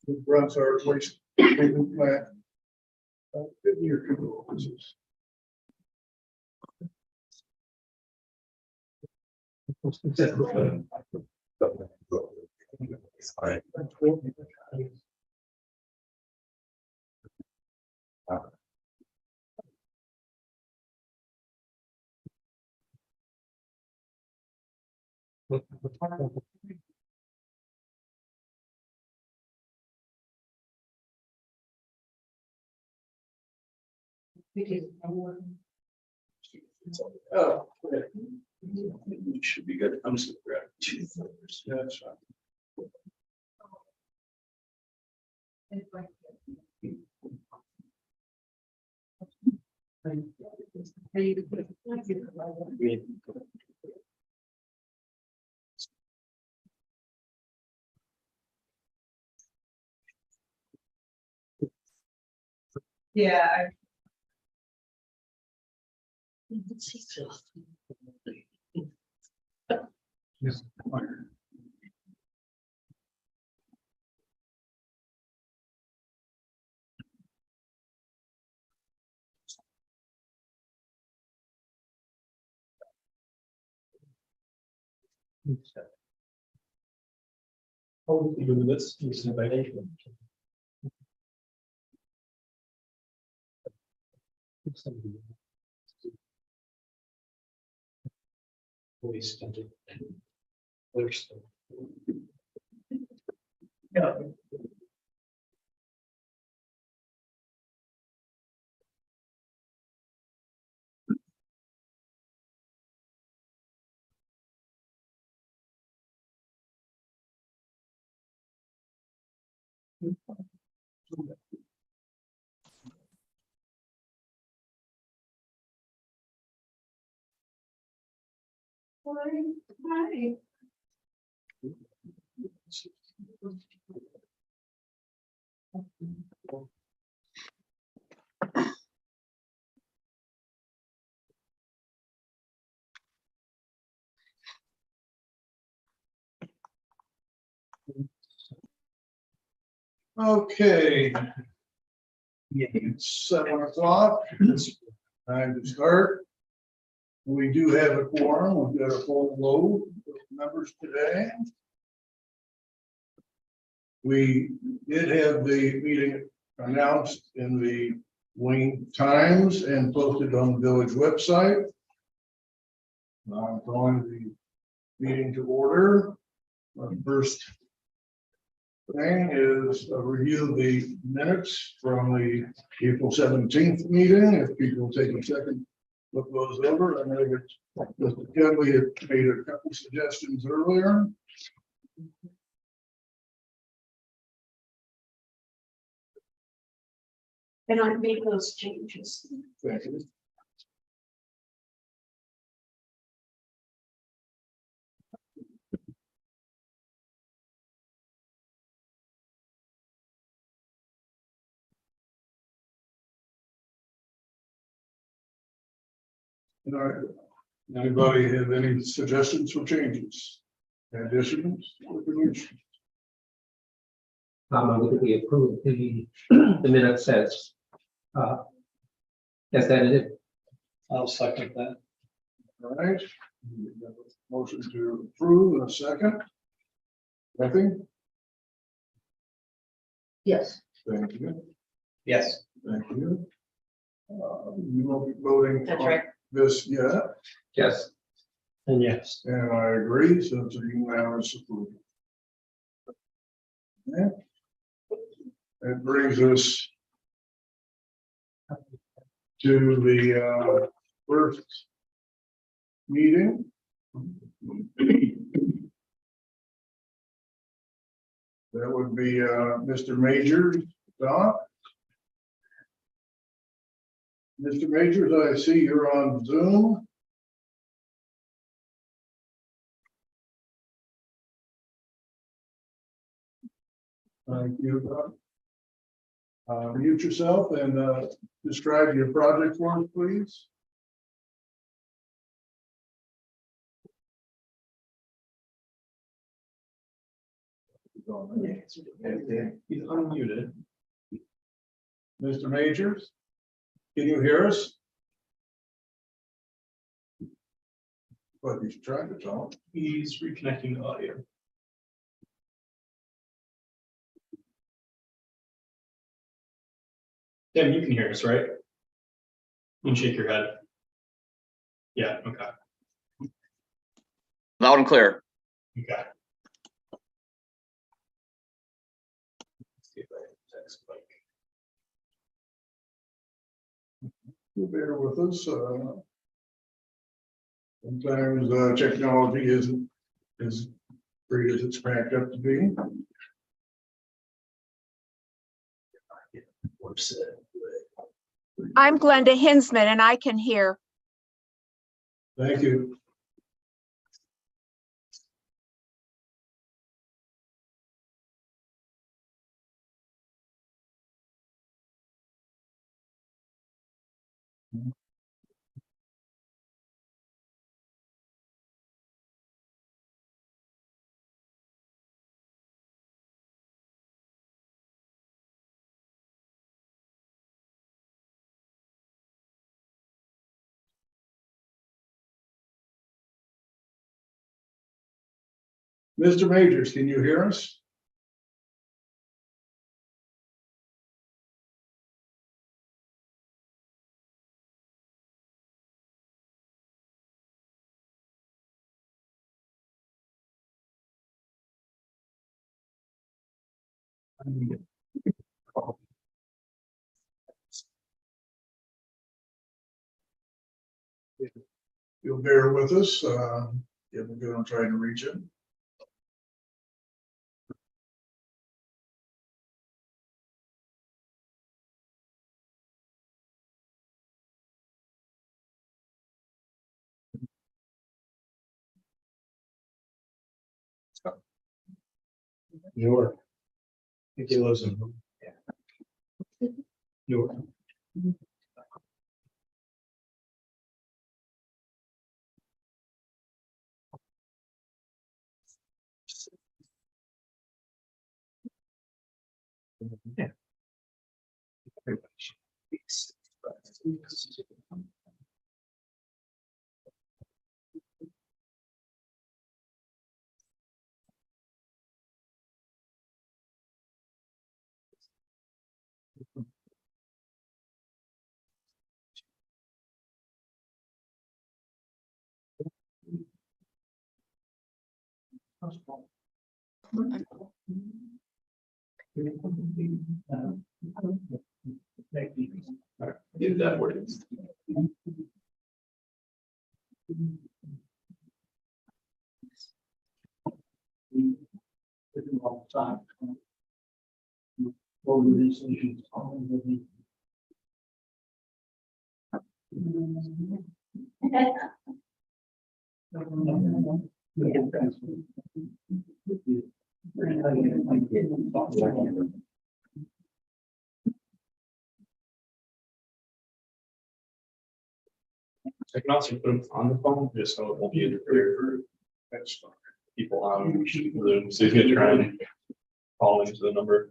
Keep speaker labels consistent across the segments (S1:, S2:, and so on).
S1: who runs our waste treatment plant. 50 or 2 offices. Oh,
S2: Should be good. I'm just gonna grab 2 folders.
S1: yeah, that's fine.
S3: Yeah.
S1: Yes.
S2: How do you do this?
S1: Yeah.
S3: Hi.
S1: Okay. It's 7 o'clock. It's time to start. We do have a quorum. We've got a full load of members today. We did have the meeting announced in the Wayne Times and posted on the village website. I'm calling the meeting to order. Our first thing is a review of the minutes from the April 17th meeting. If people take a second, look those over. I know that Mr. Kelly had made a couple suggestions earlier.
S3: And I made those changes.
S1: Thank you. All right. Anybody have any suggestions for changes? Additions? or deletions?
S4: I think we approve the minutes as edited.
S2: I'll second that.
S1: All right. Motion to approve in a second. Nothing?
S3: Yes.
S1: Thank you.
S4: Yes.
S1: Thank you. You won't be voting.
S3: That's
S1: on
S3: right.
S1: This yet,
S4: Yes.
S2: And yes.
S1: and I agree, so it's a unanimous approval. Okay. That brings us to the first meeting. That would be Mr. Majors, Doc. Mr. Majors, I see you're on Zoom. Thank you, Doc. Mute yourself and describe your project for us, please.
S2: He's unmuted.
S1: Mr. Majors, can you hear us? But he's trying to talk.
S2: He's reconnecting the audio. Tim, you can hear us, right? You can shake your head. Yeah, okay.
S5: Loud and clear.
S2: Okay. Let's see if I can text Mike.
S1: You'll bear with us. Sometimes technology isn't as great as it's cracked up to be.
S2: Whoops.
S6: I'm Glenda Hinsman and I can hear.
S1: Thank you. Mr. Majors, can you hear us? You'll bear with us. If we're going to try to reach him.
S2: Sure. I think he lives in. Yeah. Sure. Yeah. All right, do that word. I can also put them on the phone, just so it won't be interfered for people on Zoom. So he's gonna try and call into the number.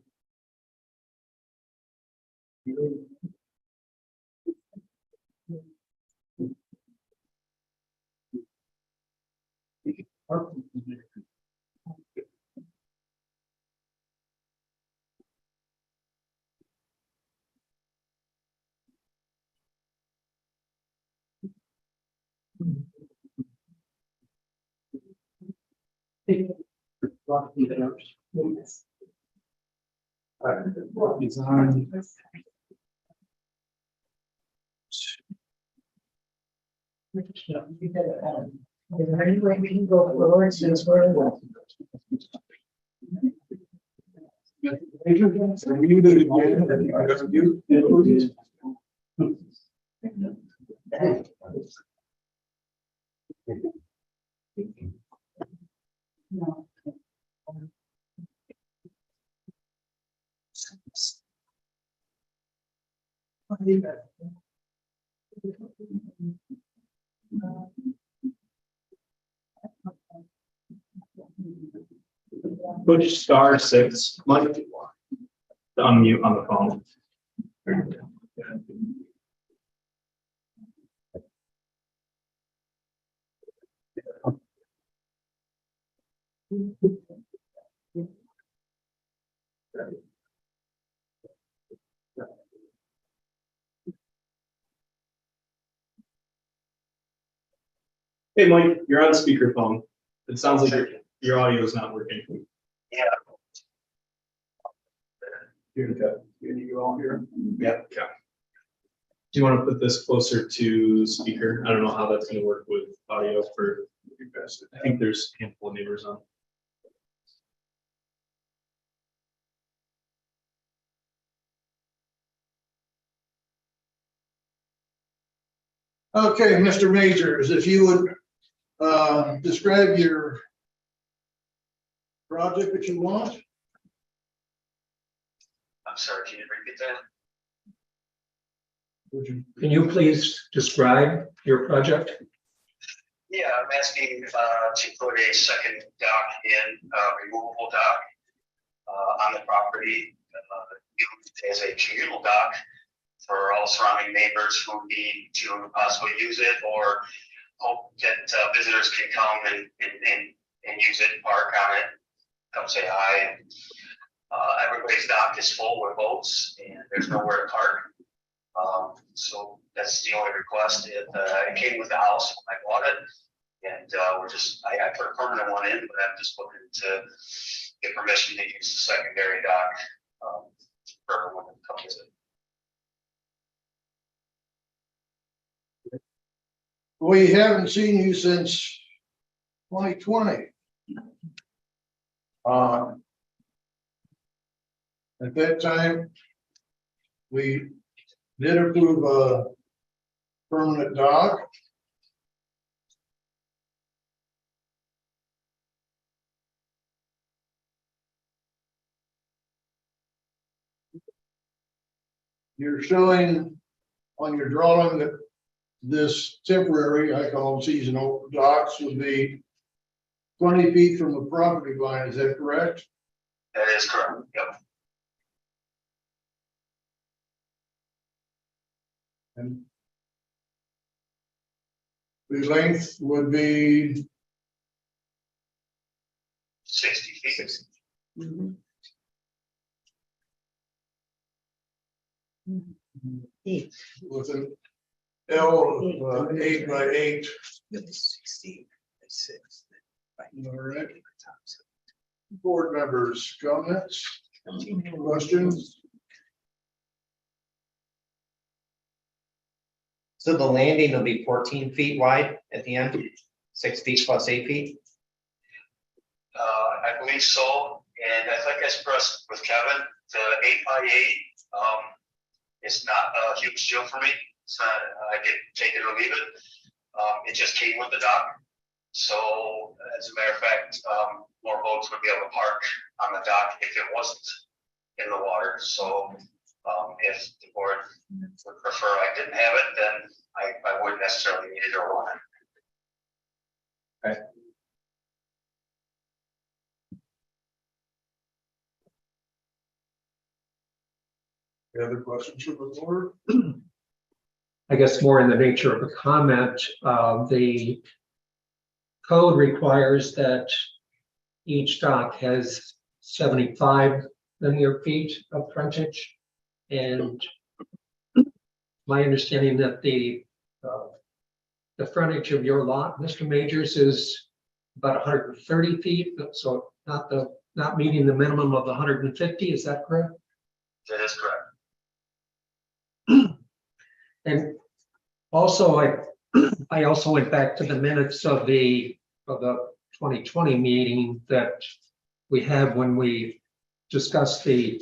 S2: He's on.
S3: Is there any way we can go forward since we're?
S2: Push *6, Mike, to unmute on the phone. Hey, Mike, you're on speakerphone. It sounds like your audio is not working.
S5: Yeah.
S2: Here, can you all hear? Yeah. Okay. Do you want to put this closer to speaker? I don't know how that's going to work with audio for you guys. I think there's a handful of neighbors on.
S1: Okay, Mr. Majors, if you would describe your project that you want.
S5: I'm sorry, can you repeat that?
S1: Would you?
S4: Can you please describe your project?
S5: Yeah, I'm asking to put a second dock in, removable dock on the property, used as a communal dock for all surrounding neighbors who need to possibly use it, or hope that visitors can come and use it, park on it, come say hi. Everybody's dock is full with boats and there's nowhere to park. So that's the only request. It came with the house when I bought it. And I put a permanent one in, but I'm just looking to get permission to use the secondary dock for everyone to come visit.
S1: We haven't seen you since 2020. At that time, we did approve a permanent dock. You're showing on your drawing that this temporary, I call them seasonal docks, would be 20 feet from the property line. Is that correct?
S5: That is correct. Yep.
S1: And the length would be
S5: 60 feet.
S1: with an L 8 by 8.
S7: 16 by 6.
S1: All right. Board members, comments, questions?
S7: So the landing will be 14 feet wide at the end, 6 feet plus 8 feet.
S5: I believe so. And I think I expressed with Kevin, the 8 by 8 is not a huge deal for me. It's not, I can take it or leave it. It just came with the dock. So as a matter of fact, more boats would be able to park on the dock if it wasn't in the water. So if the board would prefer I didn't have it, then I wouldn't necessarily need it or want it.
S7: Okay.
S1: Any other questions from the board?
S4: I guess more in the nature of a comment. The code requires that each dock has 75 linear feet of frontage. And my understanding that the frontage of your lot, Mr. Majors, is about 130 feet, so not meeting the minimum of 150, is that correct?
S5: That is correct.
S4: And also, I also went back to the minutes of the 2020 meeting that we had when we discussed the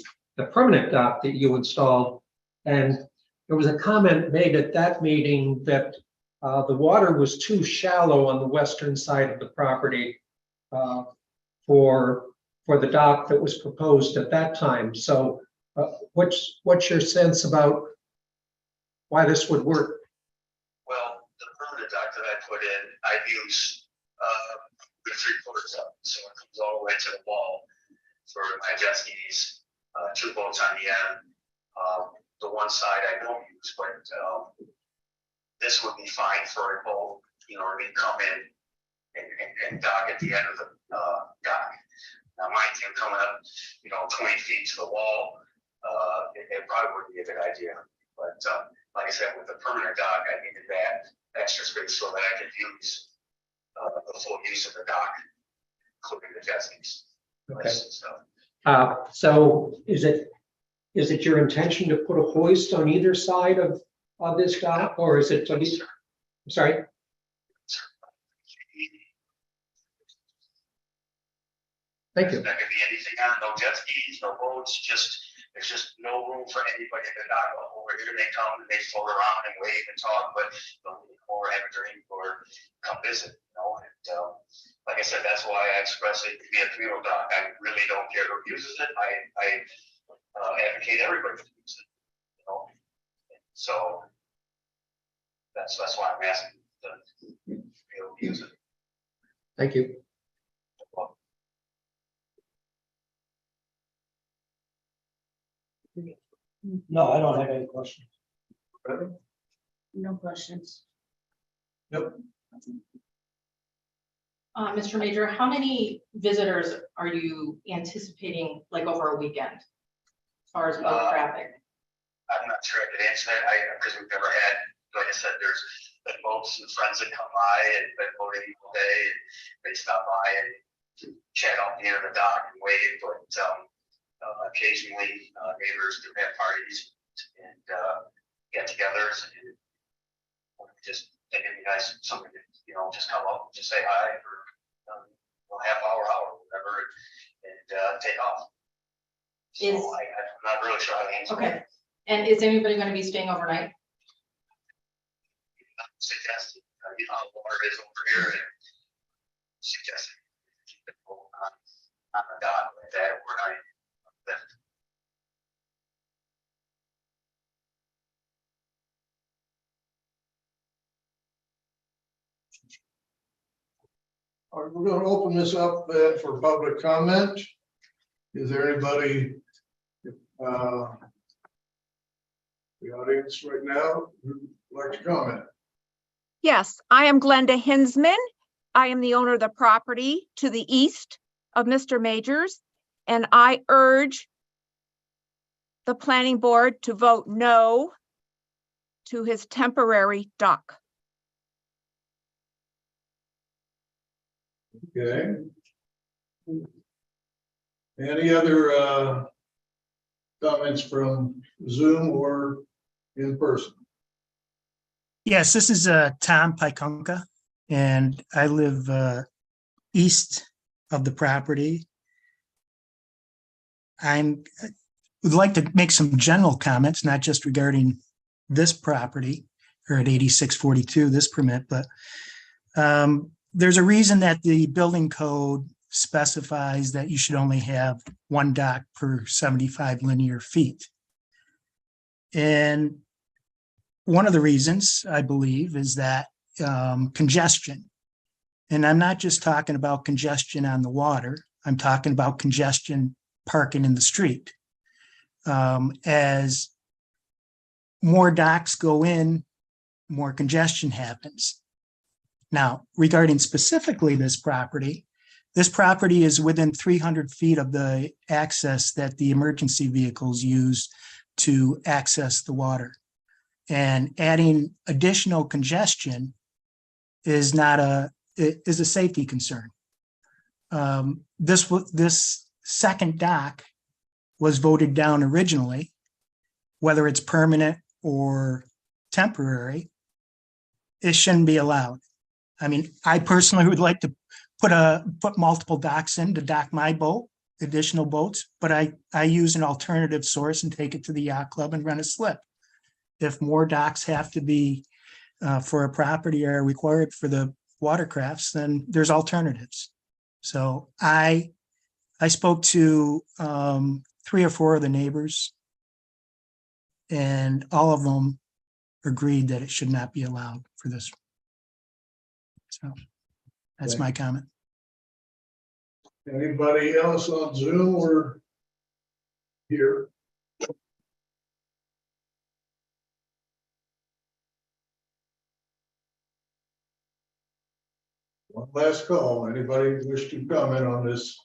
S4: permanent dock that you installed. And there was a comment made at that meeting that the water was too shallow on the western side of the property for the dock that was proposed at that time. So what's your sense about why this would work?
S5: Well, the permanent dock that I put in, I've used with 3/4 up, so it comes all the way to the wall for my jet skis, 2 boats on the end. The one side I don't use, but this would be fine for a boat, you know, to come in and dock at the end of the dock. Now, mind you, coming up, you know, 20 feet to the wall, it probably wouldn't be a good idea. But like I said, with the permanent dock, I needed that extra space so that I could use the full use of the dock, including the jet skis.
S4: Okay.
S5: So,
S4: So is it your intention to put a hoist on either side of this dock, or is it, I'm sorry? Thank you.
S5: Not gonna be anything on, no jet skis, no boats, there's just no room for anybody to dock over here. They come and they float around and wave and talk, but don't or have a drink or come visit, you know, and like I said, that's why I express it to be a communal dock. I really don't care who uses it. I advocate everybody to use it, you know, so that's why I'm asking to be able to use it.
S4: Thank you.
S8: No, I don't have any questions.
S3: No questions.
S9: Mr. Major, how many visitors are you anticipating, like over a weekend? As far as boat traffic?
S5: I'm not sure I could answer that, because we've never had, like I said, there's been boats and friends that come by and been boating all day, and they stop by and chat out near the dock and wave, but occasionally neighbors do have parties and get-togethers, and just think it'd be nice if somebody could, you know, just come up and just say hi for a half hour, whatever, and take off. So
S9: Is-
S5: I'm not really sure how to answer.
S9: Okay, and is anybody going to be staying overnight?
S5: Suggested, you know, how water is over here, and suggested keep it on the dock like that overnight.
S1: All right, we're gonna open this up for public comment. Is there anybody the audience right now who'd like to comment?
S6: Yes, I am Glenda Hinsman. I am the owner of the property to the east of Mr. Majors, and I urge the planning board to vote no to his temporary dock.
S1: Okay. Any other comments from Zoom or in person?
S10: Yes, this is Tom Pykunka, and I live east of the property. Would like to make some general comments, not just regarding this property or at 8642, this permit, but there's a reason that the building code specifies that you should only have one dock per 75 linear feet. And one of the reasons, I believe, is that congestion. And I'm not just talking about congestion on the water. I'm talking about congestion parking in the street. As more docks go in, more congestion happens. Now, regarding specifically this property is within 300 feet of the access that the emergency vehicles use to access the water. And adding additional congestion is a safety concern. This second dock was voted down originally, whether it's permanent or temporary, it shouldn't be allowed. I mean, I personally would like to put multiple docks in to dock my boat, additional boats, but I use an alternative source and take it to the yacht club and rent a slip. If more docks have to be for a property are required for the watercrafts, then there's alternatives. So I spoke to 3 or 4 of the neighbors, and all of them agreed that it should not be allowed for this. So that's my comment.
S1: Anybody else on Zoom or here? One last call. Anybody wish to comment on this?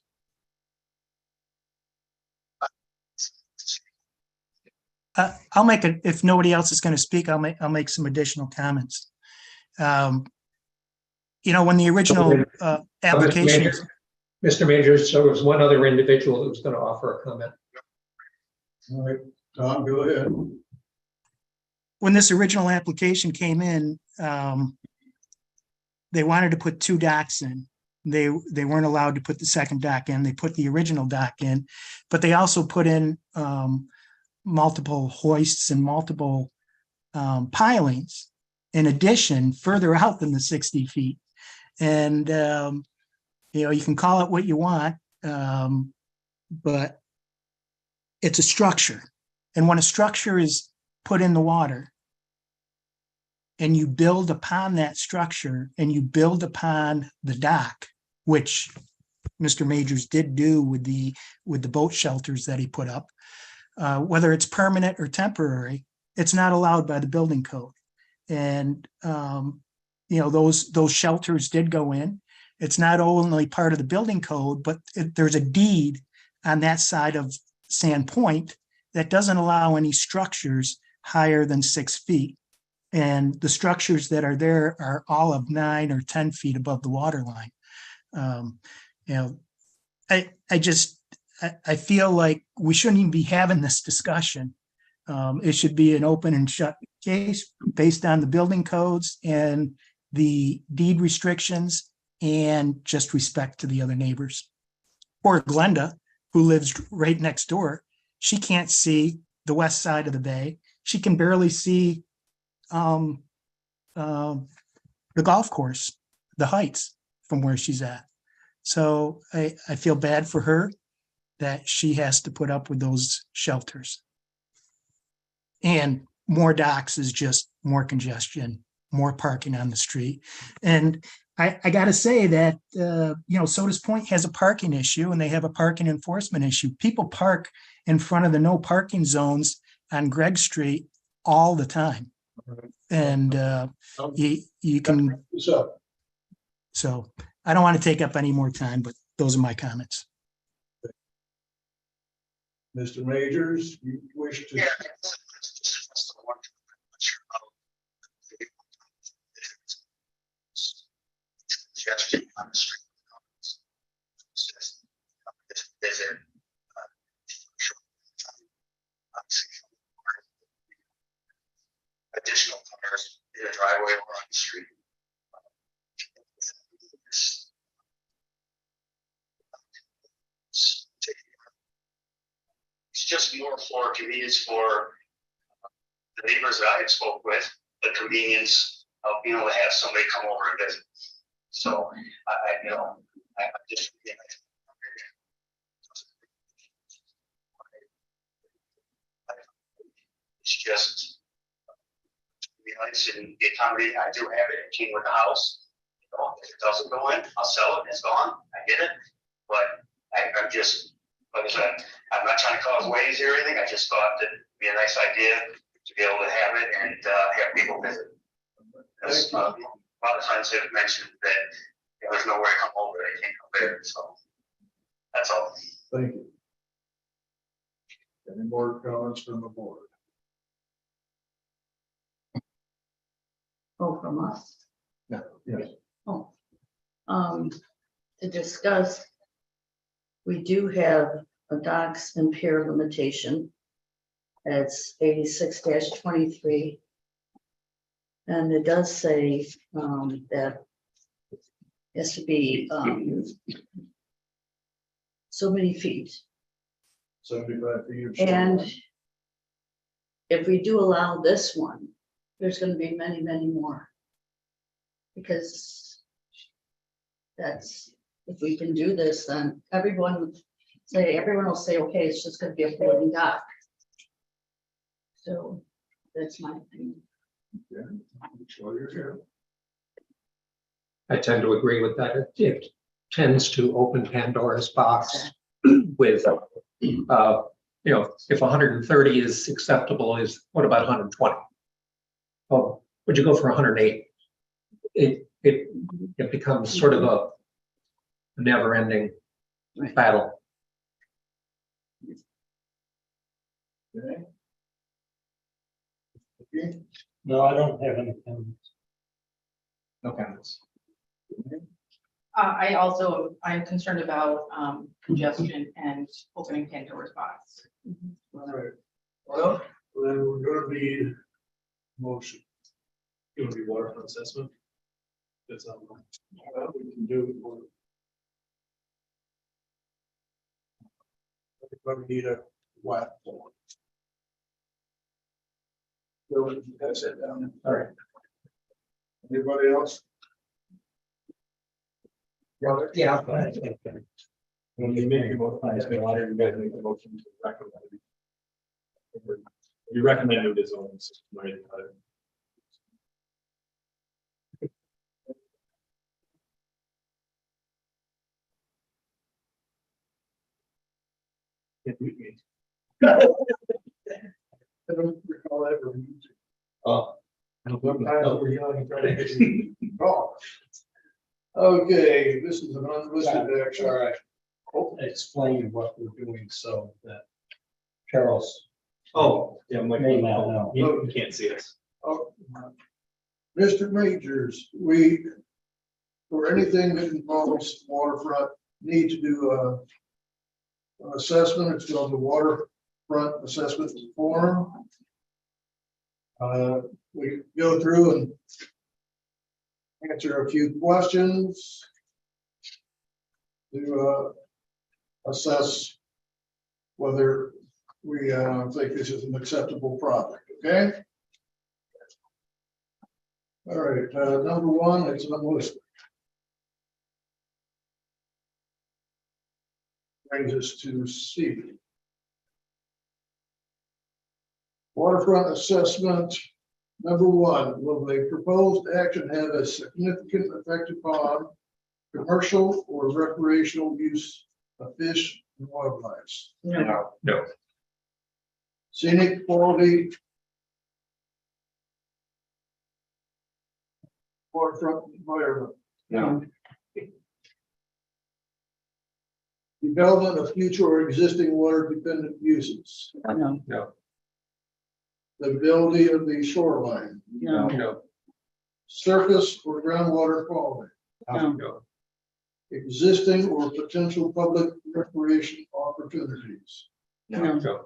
S10: I'll make it, if nobody else is going to speak, I'll make some additional comments. When the original application,
S4: Mr. Majors, so there was one other individual who was going to offer a comment.
S1: All right, Tom, go ahead.
S10: when this original application came in, they wanted to put 2 docks in. They weren't allowed to put the second dock in. They put the original dock in, but they also put in multiple hoists and multiple pilings in addition, further out than the 60 feet. And, you can call it what you want, but it's a structure. And when a structure is put in the water and you build upon that structure and you build upon the dock, which Mr. Majors did do with the boat shelters that he put up, whether it's permanent or temporary, it's not allowed by the building code. And, those shelters did go in. It's not only part of the building code, but there's a deed on that side of Sand Point that doesn't allow any structures higher than 6 feet. And the structures that are there are all of 9 or 10 feet above the water line. I feel like we shouldn't even be having this discussion. It should be an open and shut case based on the building codes and the deed restrictions and just respect to the other neighbors. Or Glenda, who lives right next door, she can't see the west side of the bay. She can barely see the golf course, the heights from where she's at. So I feel bad for her that she has to put up with those shelters. And more docks is just more congestion, more parking on the street. And I got to say that, Sodas Point has a parking issue and they have a parking enforcement issue. People park in front of the no parking zones on Gregg Street all the time. And you can, so I don't want to take up any more time, but those are my comments.
S1: Mr. Majors, you wish to?
S5: Yeah. Suggestion on the street. Visit. Additional cars in a driveway or on the street. It's just more for convenience for the neighbors that I had spoke with, the convenience of being able to have somebody come over and visit. So I just. It's just be nice and the accommodation. I do have it. It came with the house. If it doesn't go in, I'll sell it. It's gone. I get it. But I'm just, like I said, I'm not trying to cause waves or anything. I just thought that it'd be a nice idea to be able to have it and have people visit. Because a lot of friends have mentioned that there's nowhere to come over. They can't come there. So that's all.
S1: Thank you. Any more comments from the board?
S3: Oh, from us.
S1: No. Yes.
S3: Oh. To discuss, we do have a docks and pier limitation. It's 86-23. And it does say that it has to be so many feet.
S1: 75 feet.
S3: And if we do allow this one, there's going to be many, many more. Because that's, if we can do this, then everyone will say, okay, it's just going to be a floating dock. So that's my opinion.
S1: Yeah. While you're here.
S4: I tend to agree with that. tends to open Pandora's box with, if 130 is acceptable, what about 120? Oh, would you go for 108? It becomes sort of a never-ending
S3: Right.
S4: battle.
S1: Okay. Okay.
S8: No, I don't have anything.
S7: No comments.
S9: I'm concerned about congestion and opening Pandora's box.
S1: All right. Well, then we're gonna need motion.
S2: It would be waterfront assessment. That's not.
S1: We can do it for. Everybody need a what? So you guys sit down. All right. Anybody else?
S4: Yeah.
S2: When you make your motion, it's been a lot of you guys make the motion to recommend. You recommend it on system, right? Can't beat me.
S1: I don't recall ever.
S2: Oh.
S1: Sometimes we're young and trying to get you wrong. Okay, this is an unlisted action.
S8: All right. Explain what we're doing so that Carol's.
S2: Oh, yeah, I'm like,
S8: May not know.
S2: you can't see us.
S1: Oh, Mr. Majors, for anything that involves waterfront, need to do an assessment. It's called the waterfront assessment form. We go through and answer a few questions to assess whether we think this is an acceptable project, okay? All right, number one, it's unlisted. Brings us to C. Waterfront assessment. Number one, will the proposed action have a significant effect upon commercial or recreational use of fish and wildlife?
S3: No,
S4: No.
S1: Scenic quality. Waterfront environment.
S7: No.
S1: Development of future or existing water dependent uses.
S3: no,
S1: The ability of the shoreline.
S3: no,
S4: No.
S1: Surface or groundwater quality.
S3: no,
S1: Existing or potential public recreation opportunities.
S3: no,
S4: No.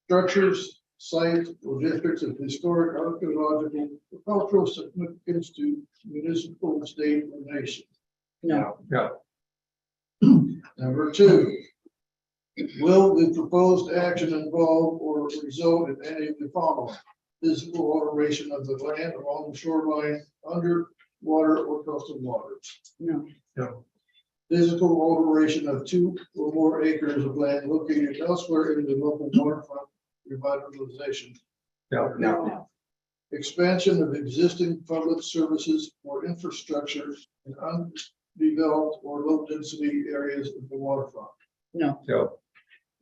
S1: Structures, sites, or districts of historic, archaeological, or cultural significance to municipal, state, or nation.
S3: no,
S4: No.
S1: Number two, will the proposed action involve or result in any of the following? Physical alteration of the land along the shoreline, underwater or coastal waters.
S3: no,
S4: No.
S1: Physical alteration of 2 or more acres of land located elsewhere in the local waterfront revitalization.
S4: No.
S1: Expansion of existing public services or infrastructure in undeveloped or low density areas of the waterfront.
S3: no,
S4: No.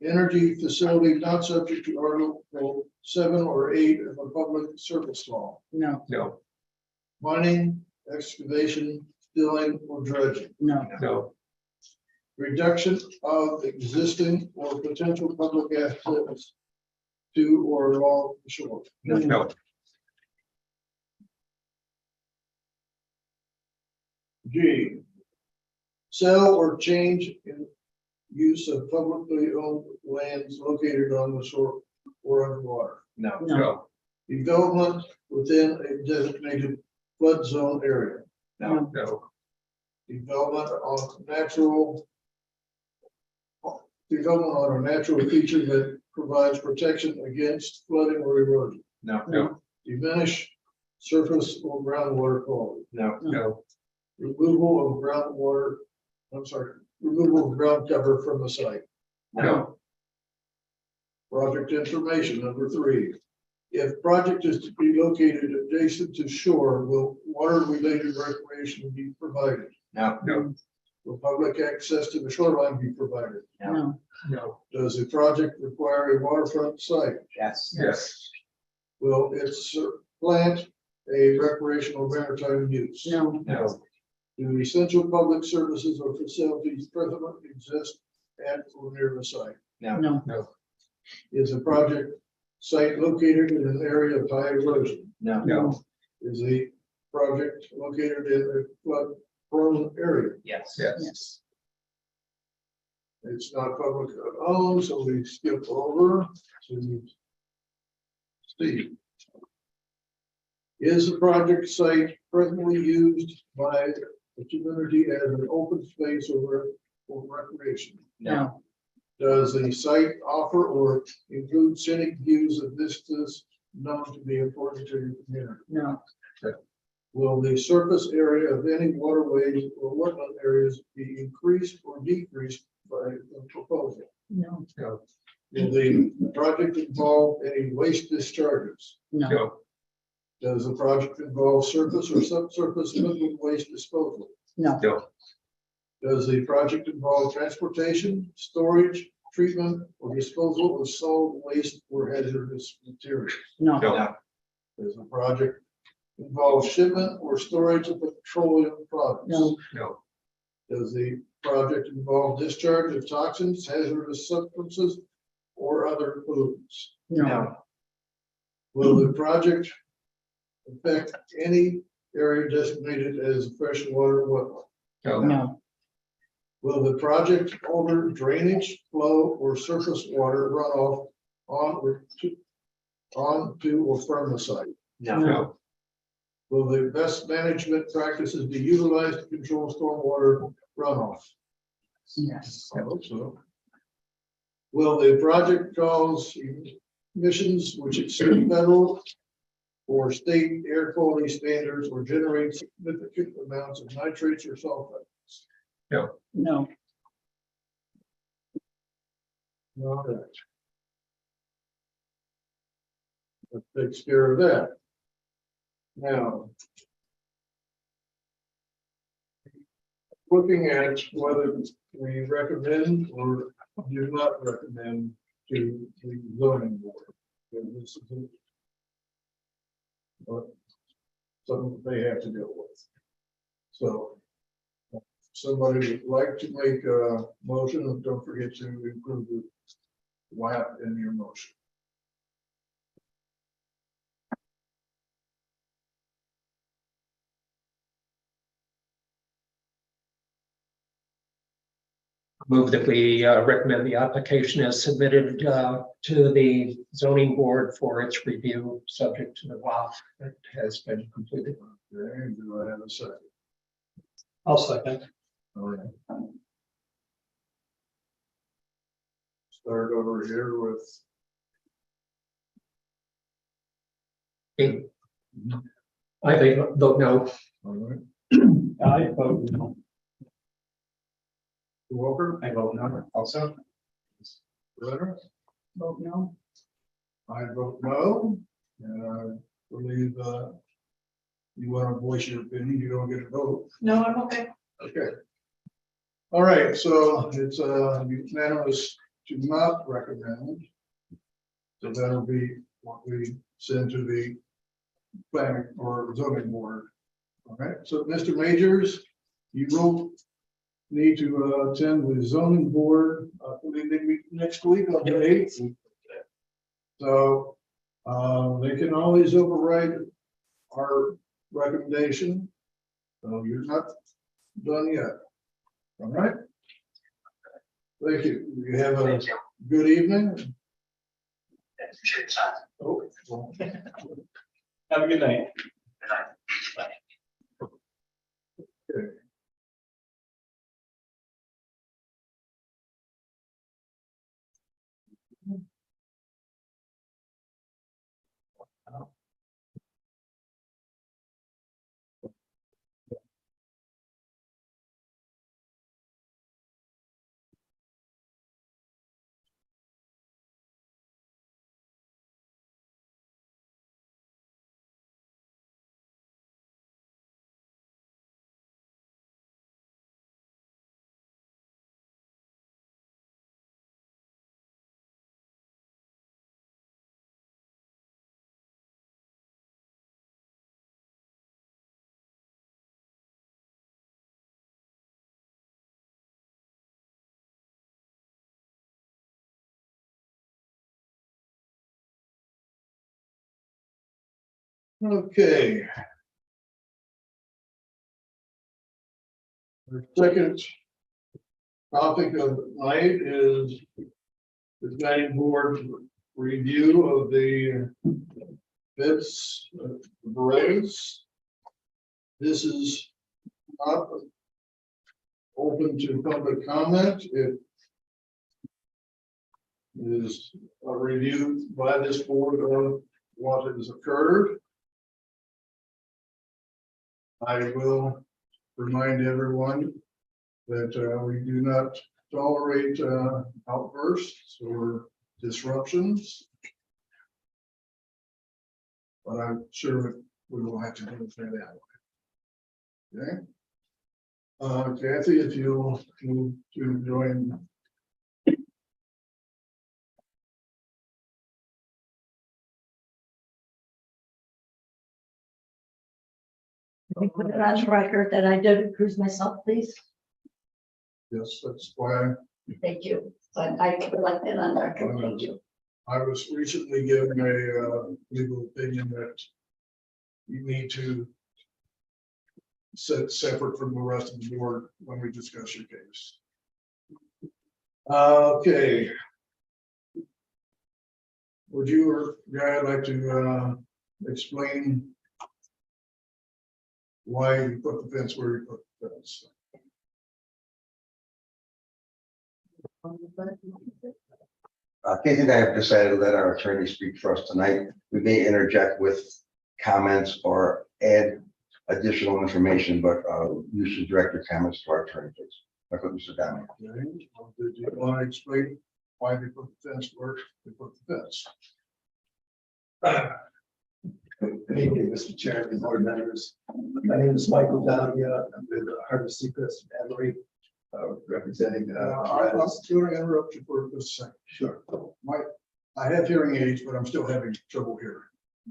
S1: Energy facility not subject to Article 7 or 8 of a public service law.
S3: no,
S4: No.
S1: Mining, excavation, filling, or dredging.
S3: no,
S4: No.
S1: Reduction of existing or potential public assets to or along the shore.
S4: No.
S1: G. Sell or change in use of publicly owned lands located on the shore or underwater.
S7: No.
S3: no,
S4: No.
S1: Development within a designated flood zone area.
S3: no,
S4: No.
S1: Development on a natural feature that provides protection against flooding or erosion.
S7: No.
S4: No.
S1: Diminish surface or groundwater quality.
S7: No.
S4: No.
S1: Removal of ground cover from the site.
S4: No.
S1: Project information, number 3. If project is to be located adjacent to shore, will water-related recreation be provided?
S7: No.
S4: No.
S1: Will public access to the shoreline be provided?
S3: No,
S4: No.
S1: Does the project require a waterfront site?
S7: Yes.
S4: Yes.
S1: Will it plant a recreational maritime use?
S3: no,
S7: No.
S1: Do essential public services or facilities presently exist at or near the site?
S7: No.
S3: no,
S4: No.
S1: Is the project site located in an area of high erosion?
S7: No.
S4: No.
S1: Is the project located in a flood prone area?
S7: Yes.
S3: yes,
S1: It's not public owned, so we skip over to Steve. Is the project site presently used by the community as an open space or recreation?
S3: no,
S1: Does the site offer or include scenic views of vistas known to be important to your community?
S3: no,
S1: Will the surface area of any waterways or wetland areas be increased or decreased by the proposal?
S3: no,
S1: Will the project involve any waste discharges?
S3: no,
S4: No.
S1: Does the project involve surface or subsurface liquid waste disposal?
S3: no,
S4: No.
S1: Does the project involve transportation, storage, treatment, or disposal of solid waste or hazardous materials?
S3: no,
S7: No.
S1: Does the project involve shipment or storage of petroleum products?
S3: no,
S4: No.
S1: Does the project involve discharge of toxins, hazardous substances, or other pollutants?
S3: no,
S1: Will the project affect any area designated as a freshwater wetland?
S3: no,
S1: Will the project alter drainage, flow, or surface water runoff onto or from the site?
S7: No.
S4: No.
S1: Will the best management practices be utilized to control stormwater runoff?
S3: yes,
S1: I hope so. Will the project cause emissions which exceed federal or state air quality standards or generate significant amounts of nitrates or sulfates?
S3: no,
S1: All right. That takes care of that. Now, looking at whether we recommend or do not recommend to the zoning board. Because this is something that they have to deal with. So somebody would like to make a motion, and don't forget to include the WAP in your motion.
S4: Move that we recommend the application as submitted to the zoning board for its review, subject to the WAF that has been completed.
S1: Okay, do I have a second?
S8: I'll second.
S1: All right. Start over here with,
S4: I think, vote no.
S1: all right,
S8: I vote no.
S1: Walker,
S7: I vote no. Also.
S1: Leonard,
S3: vote no,
S1: I vote no, and I believe, you want to voice your opinion, you don't get a vote.
S9: No, I'm okay.
S1: Okay. All right, so it's unanimous to not recommend. So that'll be what we send to the planning or zoning board. All right, so Mr. Majors, you will need to attend the zoning board, I believe they meet next week on the 8th. So they can always override our recommendation. So you're not done yet. All right. Thank you. You have a
S5: Thank you.
S1: good evening.
S5: Appreciate your time.
S1: Oh, well,
S8: Have a good night.
S5: Good night. Bye.
S1: okay. Okay. The second topic of the night is the planning board review of the bids, parades. This is up, open to public comment. It is a review by this board of what has occurred. I will remind everyone that we do not tolerate outbursts or disruptions. But I'm sure we will have to do that. Okay. Kathy, if you'll to join.
S3: Let me put it on the record that I did recuse myself, please.
S1: Yes, that's why
S3: Thank you. But I would like that on the record. Thank you.
S1: I was recently given a legal opinion that you need to set separate from the rest of the board when we discuss your case. Okay. Would you or Guy like to explain why you put the fence where you put the fence?
S11: Casey and I have decided to let our attorney speak for us tonight. We may interject with comments or add additional information, but you should direct your comments to our attorney, please. That's what Mr. Donnelly.
S1: Okay. Did you want to explain why they put the fence where they put the fence?
S8: Good evening, Mr. Chairman, board members. My name is Michael Dahlia. I'm with Harbor Seacrest Family, representing.
S1: I'm going to interrupt you for a second.
S8: Sure.
S1: I have hearing aids, but I'm still having trouble hearing.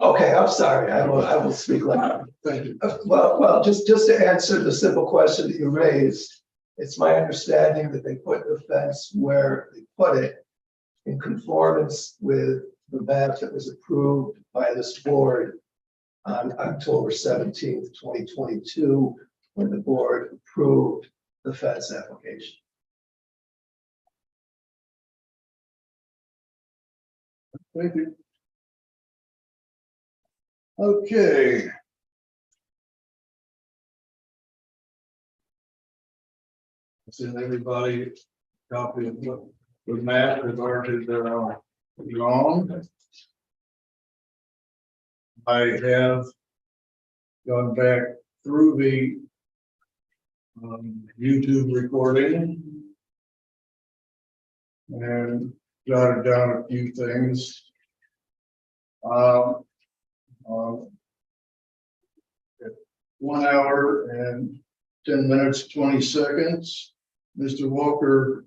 S8: Okay, I'm sorry. I will speak loud.
S1: Thank you.
S8: Well, just to answer the simple question that you raised, it's my understanding that they put the fence where they put it in conformance with the map that was approved by this board on October 17th, 2022, when the board approved the fence application.
S1: Thank you. Okay. Send everybody a copy of what the map has already drawn. I have gone back through the YouTube recording and jotted down a few things. At 1 hour and 10 minutes, 20 seconds, Mr. Walker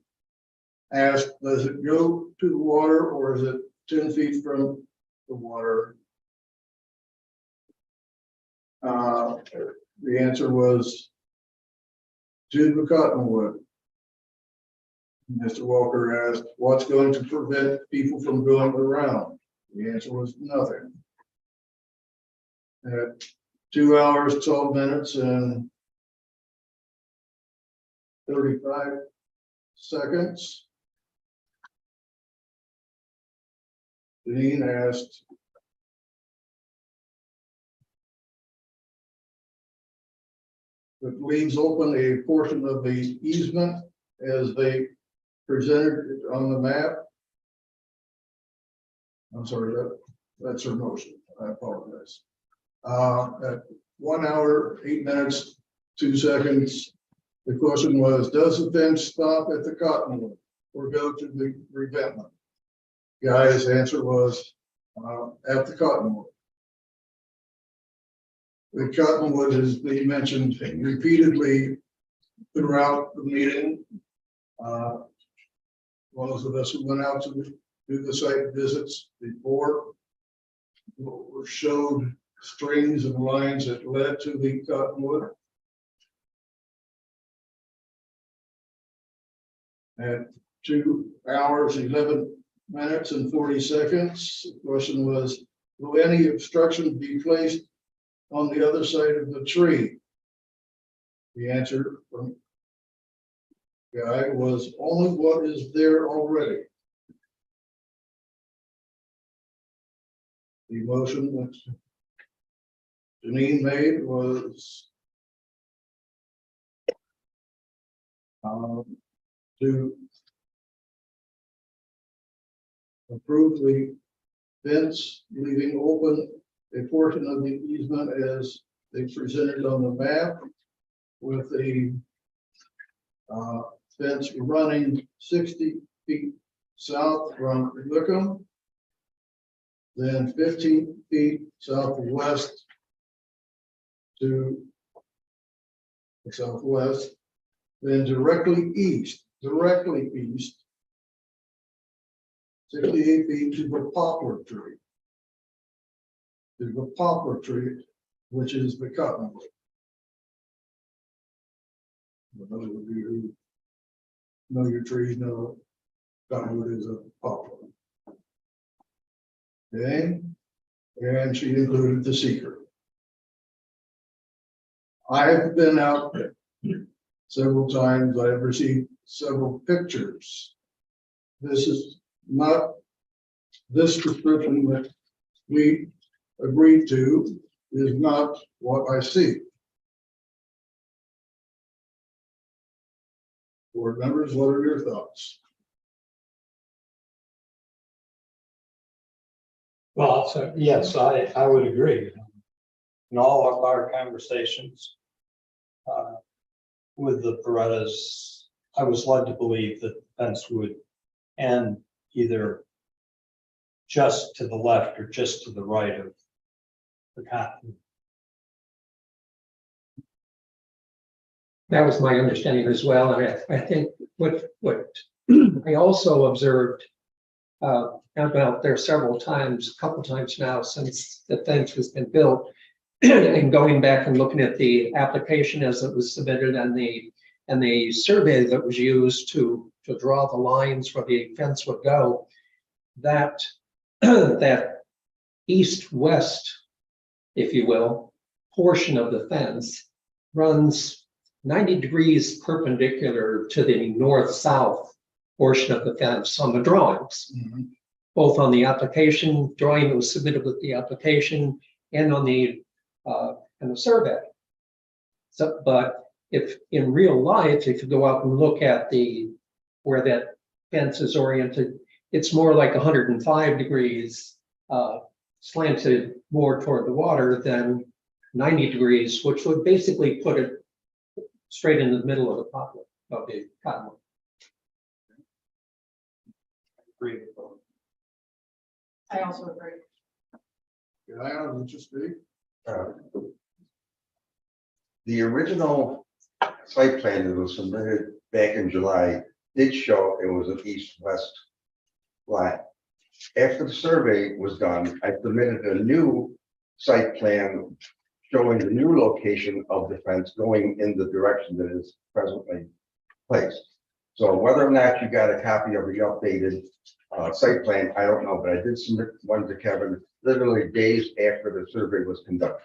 S1: asked, does it go to the water or is it 10 feet from the water? The answer was to the cottonwood. Mr. Walker asked, what's going to prevent people from going around? The answer was nothing. At 2 hours, 12 minutes and 35 seconds, Dean asked, it leaves open a portion of the easement as they presented it on the map. I'm sorry, that's her motion. I apologize. At 1 hour, 8 minutes, 2 seconds, the question was, does the fence stop at the cottonwood or go to the revetment? Guy's answer was at the cottonwood. The cottonwood has been mentioned repeatedly throughout the meeting. Those of us who went out to do the site visits before were showed strings and lines that led to the cottonwood. At 2 hours, 11 minutes and 40 seconds, the question was, will any obstruction be placed on the other side of the tree? The answer from Guy was only what is there already. The motion that Janine made was to approve the fence, leaving open a portion of the easement as they presented on the map, with a fence running 60 feet south from Wickham, then 15 feet southwest to the southwest, then directly east, 68 feet to the poplar tree. To the poplar tree, which is the cottonwood. For those of you who know your trees, know cottonwood is a poplar. Okay, and she included the seeker. I have been out there several times. I have received several pictures. This is not this description that we agreed to is not what I see. Board members, what are your thoughts?
S4: Well, so yes, I would agree. In all of our conversations with the Berettas, I was led to believe that the fence would end either just to the left or just to the right of the cotton. That was my understanding as well, and I think what I also observed. I've been out there several times, a couple times now since the fence has been built, and going back and looking at the application as it was submitted and the survey that was used to draw the lines where the fence would go. That that east-west, if you will, portion of the fence runs 90 degrees perpendicular to the north-south portion of the fence on the drawings, both on the application drawing that was submitted with the application and on the survey. So, but if in real life, if you go out and look at where that fence is oriented, it's more like 105 degrees slanted more toward the water than 90 degrees, which would basically put it straight in the middle of the poplar of the cottonwood. Agree.
S9: I also agree.
S1: Yeah, would you speak?
S11: The original site plan that was submitted back in July did show it was an east-west line. After the survey was done, I submitted a new site plan showing the new location of the fence going in the direction that is presently placed. So whether or not you got a copy of the updated site plan, I don't know, but I did submit one to Kevin literally days after the survey was conducted.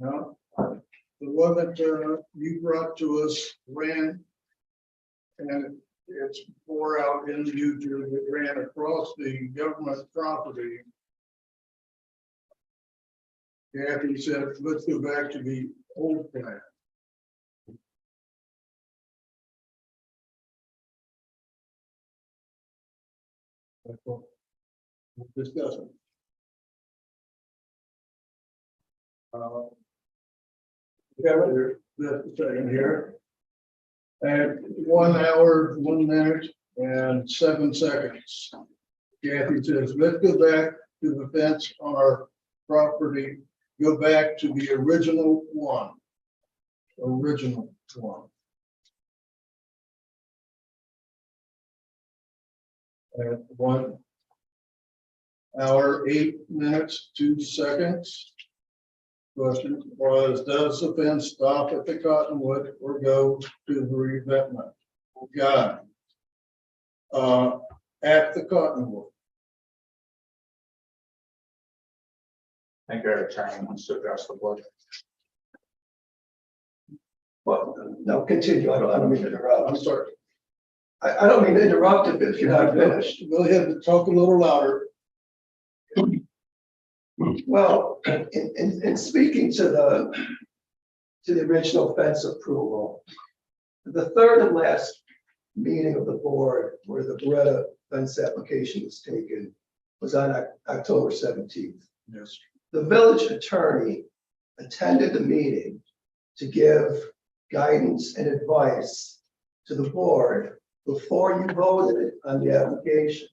S1: No, the one that you brought to us ran, and it's bore out in YouTube. It ran across the government property. Kathy said, let's go back to the old plan. That's what we're discussing. Kevin, just a second here. At 1 hour, 1 minute and 7 seconds. Kathy says, let's go back to the fence on our property. Go back to the original one. Original one. At 1 hour, 8 minutes, 2 seconds. Question was, does the fence stop at the cottonwood or go to the revetment? Got it. At the cottonwood.
S12: I think our attorney wants to address the board.
S8: Well, no, continue. I don't mean to interrupt.
S1: I'm sorry.
S8: I don't mean to interrupt if you're not finished.
S1: Go ahead and talk a little louder.
S8: Well, in speaking to the original fence approval, the third and last meeting of the board where the Beretta fence application was taken was on October 17th.
S1: Yes.
S8: The village attorney attended the meeting to give guidance and advice to the board before you voted on the application.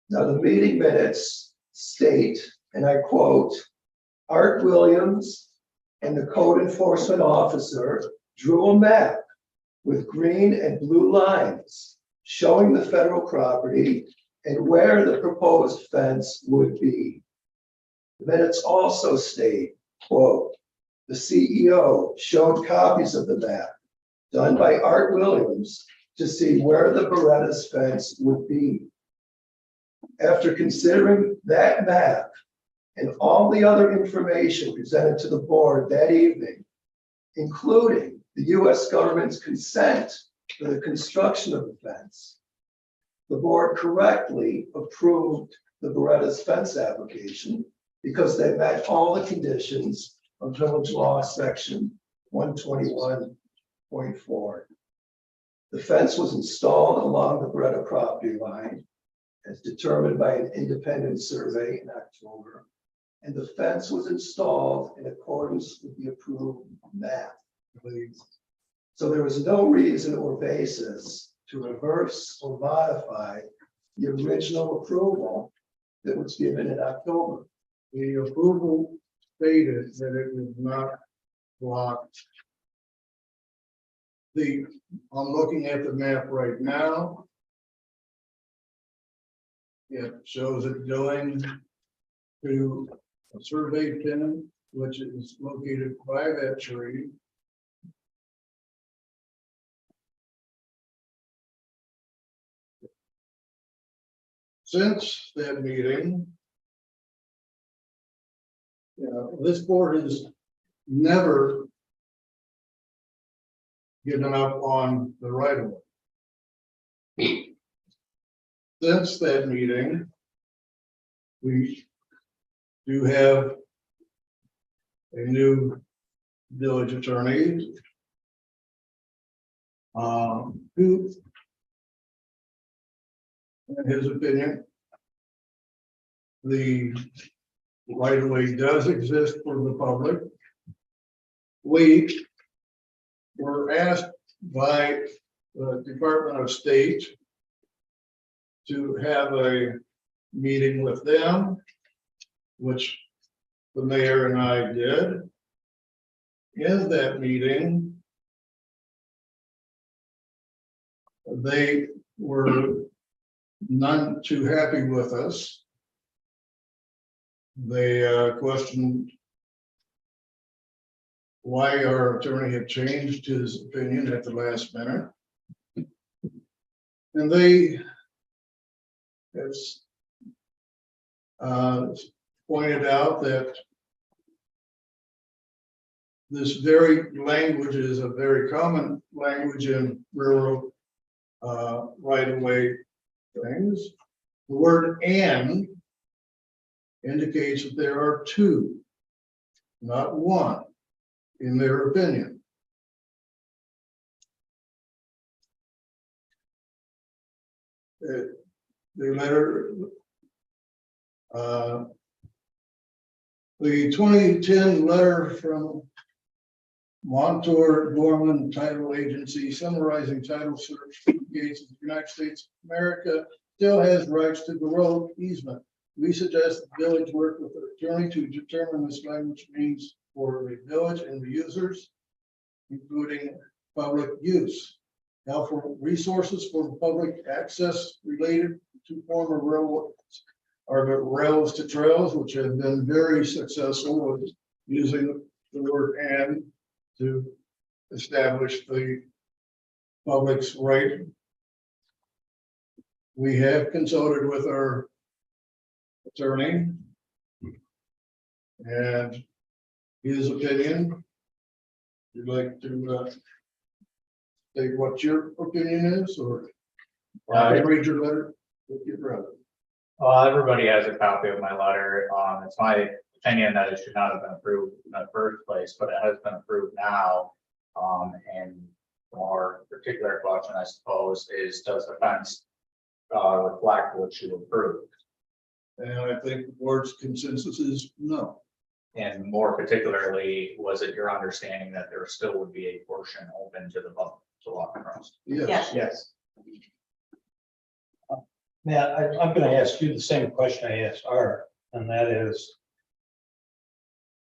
S8: Now, the meeting minutes state, and I quote, Art Williams and the code enforcement officer drew a map with green and blue lines showing the federal property and where the proposed fence would be. The minutes also state, quote, the CEO showed copies of the map done by Art Williams to see where the Beretta's fence would be. After considering that map and all the other information presented to the board that evening, including the U.S. government's consent for the construction of the fence, the board correctly approved the Beretta's fence application because they met all the conditions of Village Law Section 121.4. The fence was installed along the Beretta property line as determined by an independent survey in October, and the fence was installed in accordance with the approved map. So there was no reason or basis to reverse or modify the original approval that was given in October.
S1: The approval stated that it was not blocked. I'm looking at the map right now. It shows it going to a survey pin, which is located by that tree. Since that meeting, this board has never given up on the right of way. Since that meeting, we do have a new village attorney who, in his opinion, the right of way does exist for the public. We were asked by the Department of State to have a meeting with them, which the mayor and I did. In that meeting, they were none too happy with us. They questioned why our attorney had changed his opinion at the last minute. And they have pointed out that this very language is a very common language in railroad right-of-way things. The word "and" indicates that there are two, not one, in their opinion. The letter, the 2010 letter from Montour Gorman Title Agency summarizing title certificates of the United States of America still has rights to the road easement. We suggest the village work with the attorney to determine this language means for the village and the users, including public use. Now, for resources for public access related to former railroads are the rails to trails, which have been very successful with using the word "and" to establish the public's right. We have consulted with our attorney and his opinion. You'd like to say what your opinion is, or I read your letter with your brother?
S12: Well, everybody has a copy of my letter. It's my opinion that it should not have been approved in the first place, but it has been approved now. And the more particular question, I suppose, is does the fence reflect what you approved?
S1: And I think the board's consensus is no.
S12: And more particularly, was it your understanding that there still would be a portion open to the public to walk across?
S1: Yes.
S7: Yes.
S13: Matt, I'm gonna ask you the same question I asked Art, and that is,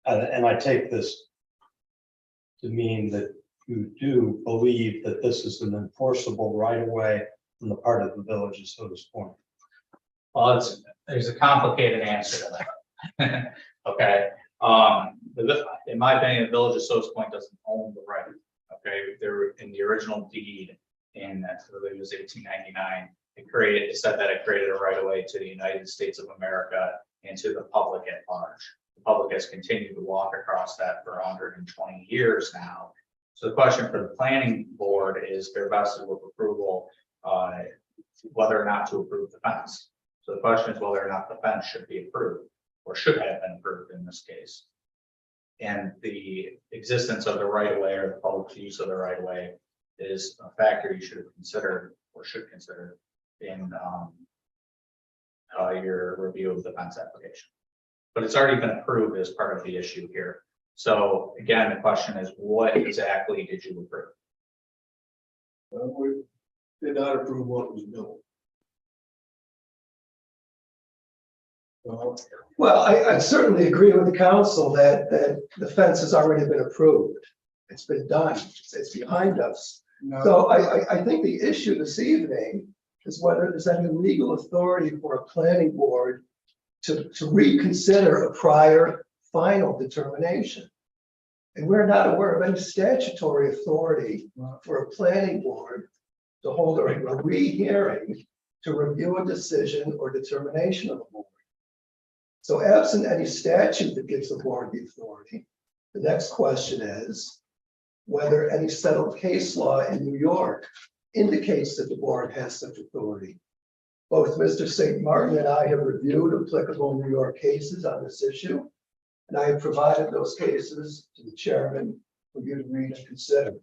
S13: and I take this to mean that you do believe that this is an enforceable right of way on the part of the village of Sodas Point.
S12: Well, there's a complicated answer to that. Okay, in my opinion, the village of Sodas Point doesn't own the right. Okay, they're in the original deed in, I believe it was 1899. It said that it created a right of way to the United States of America and to the public at large. The public has continued to walk across that for 120 years now. So the question for the planning board is they're vested with approval, whether or not to approve the fence. So the question is whether or not the fence should be approved or should have been approved in this case. And the existence of the right of way or the public use of the right of way is a factor you should have considered or should consider in your review of the fence application. But it's already been approved as part of the issue here. So again, the question is, what exactly did you approve?
S1: We did not approve what was built.
S8: Well, I certainly agree with the council that the fence has already been approved. It's been done. It's behind us. So I think the issue this evening is whether there's any legal authority for a planning board to reconsider a prior final determination. And we're not aware of any statutory authority for a planning board to hold a rehearing to review a decision or determination of the board. So absent any statute that gives the board the authority, the next question is whether any settled case law in New York indicates that the board has such authority. Both Mr. St. Martin and I have reviewed applicable New York cases on this issue, and I have provided those cases to the chairman for you to read and consider.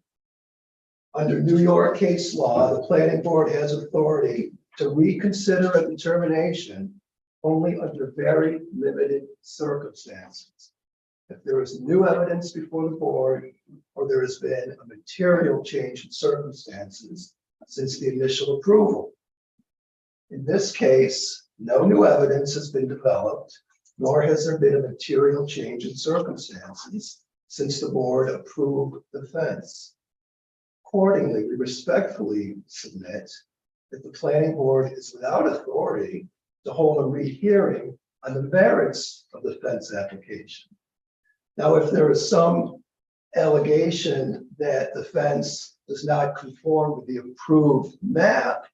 S8: Under New York case law, the planning board has authority to reconsider a determination only under very limited circumstances. If there is new evidence before the board, or there has been a material change in circumstances since the initial approval. In this case, no new evidence has been developed, nor has there been a material change in circumstances since the board approved the fence. Accordingly, we respectfully submit that the planning board is without authority to hold a rehearing on the merits of the fence application. Now, if there is some allegation that the fence does not conform with the approved map,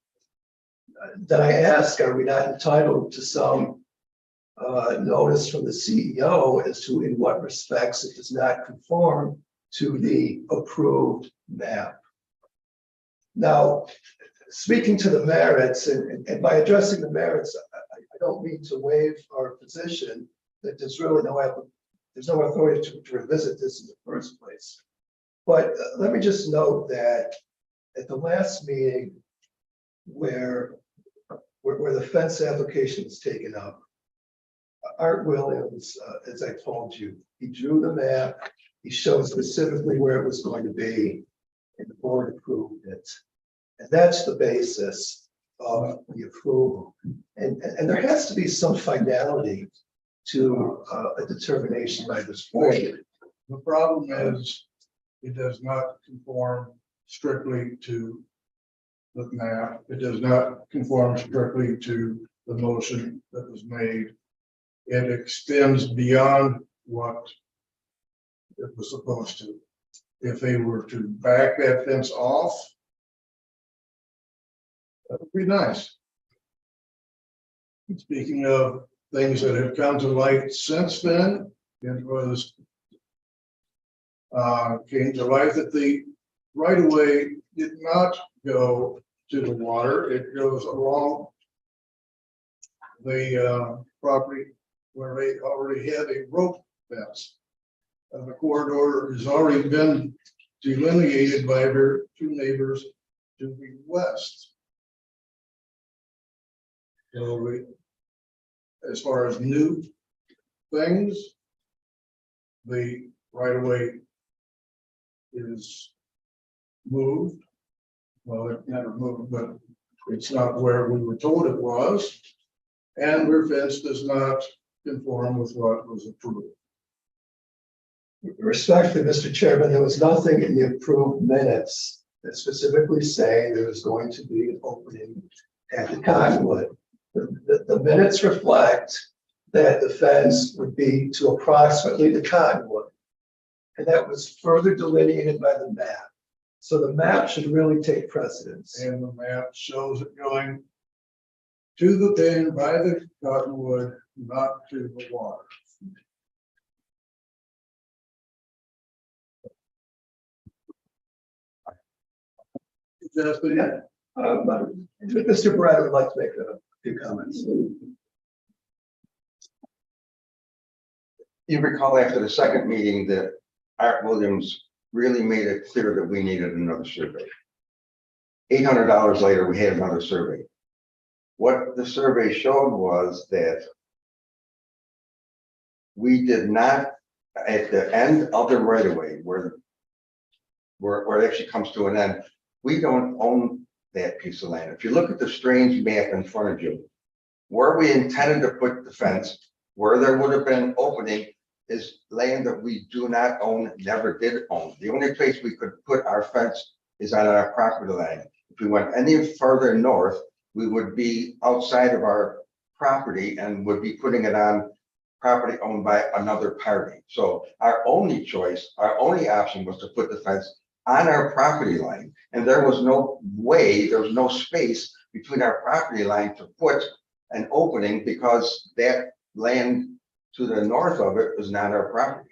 S8: then I ask, are we not entitled to some notice from the CEO as to in what respects it does not conform to the approved map? Now, speaking to the merits, and by addressing the merits, I don't mean to waive our position that there's really no authority to revisit this in the first place. But let me just note that at the last meeting where the fence application was taken up, Art Williams, as I told you, he drew the map, he showed specifically where it was going to be, and the board approved it. And that's the basis of the approval. And there has to be some finality to a determination by this board.
S1: The problem is it does not conform strictly to the map. It does not conform strictly to the motion that was made. It extends beyond what it was supposed to. If they were to back that fence off, that would be nice. Speaking of things that have come to light since then, it was came to light that the right of way did not go to the water. It goes along the property where they already had a rope fence. And the corridor has already been delineated by their two neighbors to the west. So we, as far as new things, the right of way is moved. Well, it never moved, but it's not where we were told it was. And their fence does not conform with what was approved.
S8: Respectfully, Mr. Chairman, there was nothing in the approved minutes that specifically say there was going to be an opening at the Cottonwood. The minutes reflect that the fence would be to approximately the Cottonwood. And that was further delineated by the map. So the map should really take precedence.
S1: And the map shows it going to the bin by the Cottonwood, not to the water. That's the end.
S8: Mr. Brad would like to make a few comments.
S11: You recall after the second meeting that Art Williams really made it clear that we needed another survey. $800 later, we had another survey. What the survey showed was that we did not, at the end of the right of way, where it actually comes to an end, we don't own that piece of land. If you look at the strange map in front of you, where we intended to put the fence, where there would have been opening, is land that we do not own, never did own. The only place we could put our fence is on our property line. If we went any further north, we would be outside of our property and would be putting it on property owned by another party. So our only choice, our only option was to put the fence on our property line. And there was no way, there was no space between our property line to put an opening because that land to the north of it is not our property.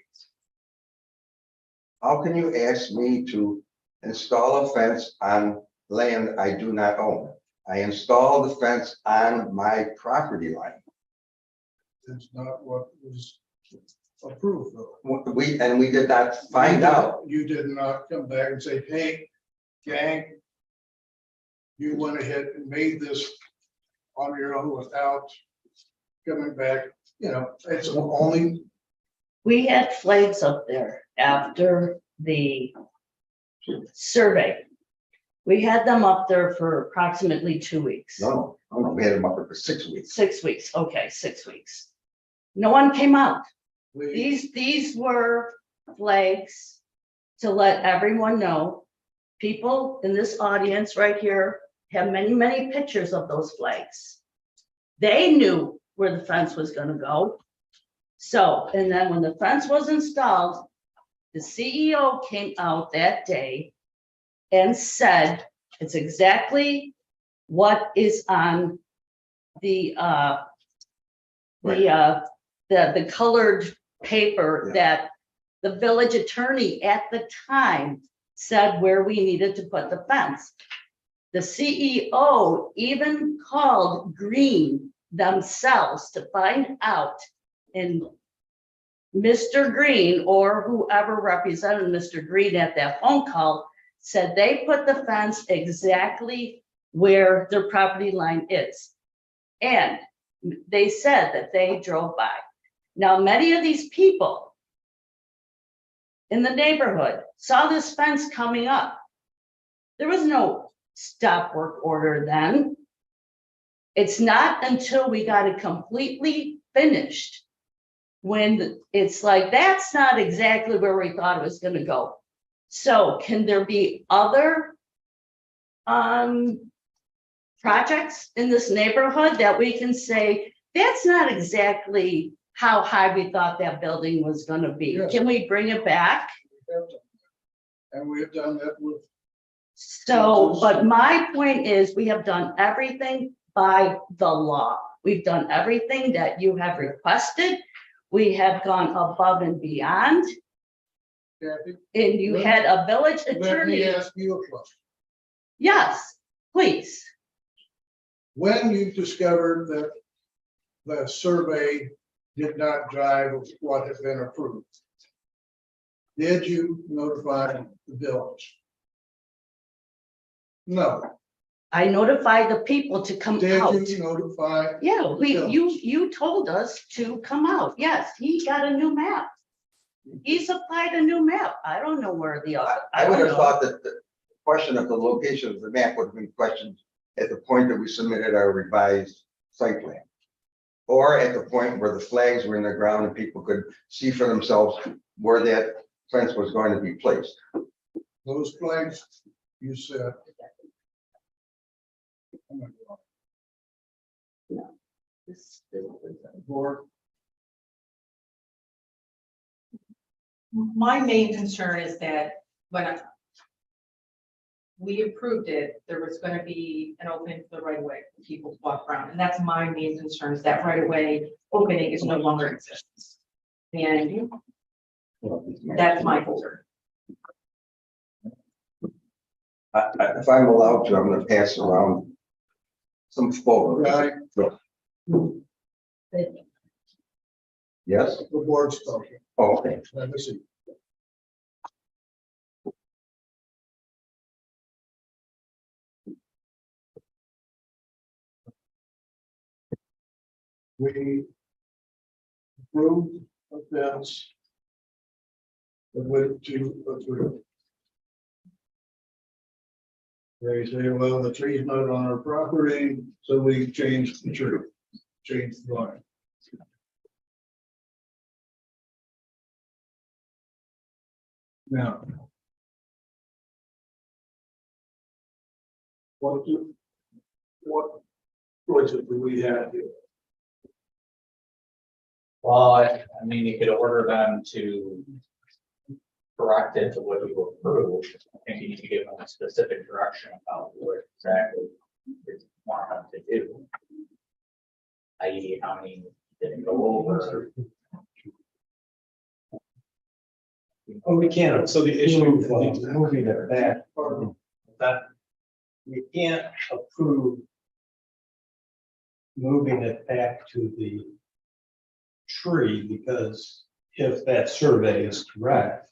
S11: How can you ask me to install a fence on land I do not own? I installed the fence on my property line.
S1: That's not what was approved though.
S11: We did not find out.
S1: You did not come back and say, hey, gang, you went ahead and made this on your own without coming back. You know, it's only.
S3: We had flags up there after the survey. We had them up there for approximately 2 weeks.
S11: No, we had them up there for 6 weeks.
S3: 6 weeks, okay, 6 weeks. No one came out.
S1: We,
S3: These were flags to let everyone know. People in this audience right here have many, many pictures of those flags. They knew where the fence was gonna go. So, and then when the fence was installed, the CEO came out that day and said, it's exactly what is on the colored paper that the village attorney at the time said where we needed to put the fence. The CEO even called Green themselves to find out, and Mr. Green or whoever represented Mr. Green at that phone call said they put the fence exactly where their property line is. And they said that they drove by. Now, many of these people in the neighborhood saw this fence coming up. There was no stop work order then. It's not until we got it completely finished when it's like, that's not exactly where we thought it was going to go. So can there be other projects in this neighborhood that we can say, that's not exactly how high we thought that building was going to be?
S1: Yes.
S3: Can we bring it back?
S1: and we have done that with.
S3: So, but my point is, we have done everything by the law. We've done everything that you have requested. We have gone above and beyond,
S1: Kathy,
S3: and you had a village
S1: let me
S3: attorney.
S1: ask you a question.
S3: Yes, please.
S1: When you discovered that the survey did not jive with what had been approved, did you notify the village? No.
S3: I notified the people to come out.
S1: Did you notify?
S3: Yeah,
S1: the
S3: you told us to come out. Yes, he got a new map. He supplied a new map. I don't know where the other.
S11: I would
S3: don't
S11: have
S3: know.
S11: thought that the question of the location of the map would have been questioned at the point that we submitted our revised site plan. Or at the point where the flags were in the ground and people could see for themselves where that fence was going to be placed.
S1: Those flags, you said. Board,
S9: My main concern is that when we approved it, there was going to be an opening for the right of way for people to walk around. And that's my main concern, is that right of way opening is no longer exists. And that's my concern.
S11: If I'm allowed to, I'm gonna pass around some photos.
S1: right,
S11: Yes?
S1: the board's talking.
S11: Oh, okay.
S1: Let me see. We approved a fence that went to approve. They say, well, the tree's not on our property, so we changed the tree, changed the line. Now. What choices do we have here?
S12: Well, I mean, you could order them to correct it to what you approve. I think you need to give them a specific direction about what exactly you want them to do. I.e., how many didn't go over.
S13: Oh, we can't.
S2: So the issue,
S13: Moving it back.
S2: that
S13: You can't approve moving it back to the tree, because if that survey is correct,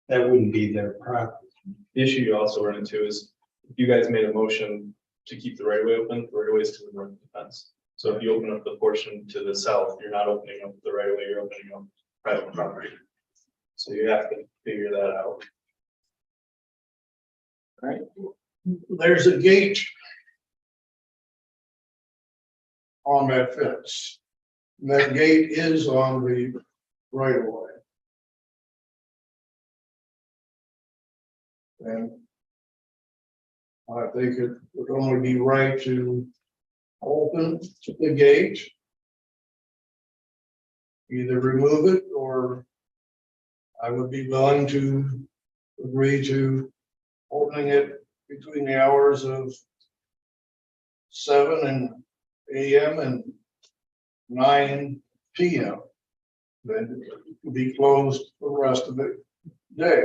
S13: that wouldn't be their property.
S2: the issue you also run into is if you guys made a motion to keep the right of way open, the right of way is to the north of the fence. So if you open up the portion to the south, you're not opening up the right of way, you're opening up private property. So you have to figure that out.
S1: There's a gate on that fence. That gate is on the right of way. And I think it would only be right to open the gate. Either remove it, or I would be willing to agree to opening it between the hours of 7 a.m. and 9 p.m. Then it will be closed the rest of the day.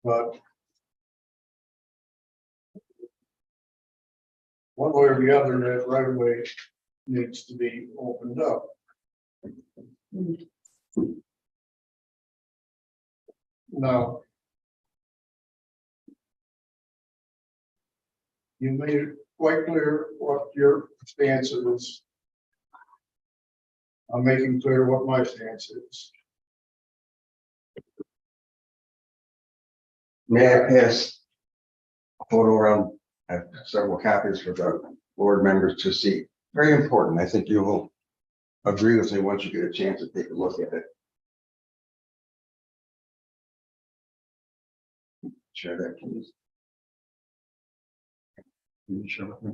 S1: But one way or the other, that right away needs to be opened up. Now, you made it quite clear what your stance is. I'm making clear what my stance is.
S11: May I pass a photo around? I have several copies for the board members to see. Very important. I think you will agree with me once you get a chance to take a look at it. Share that, please. Can you share with me?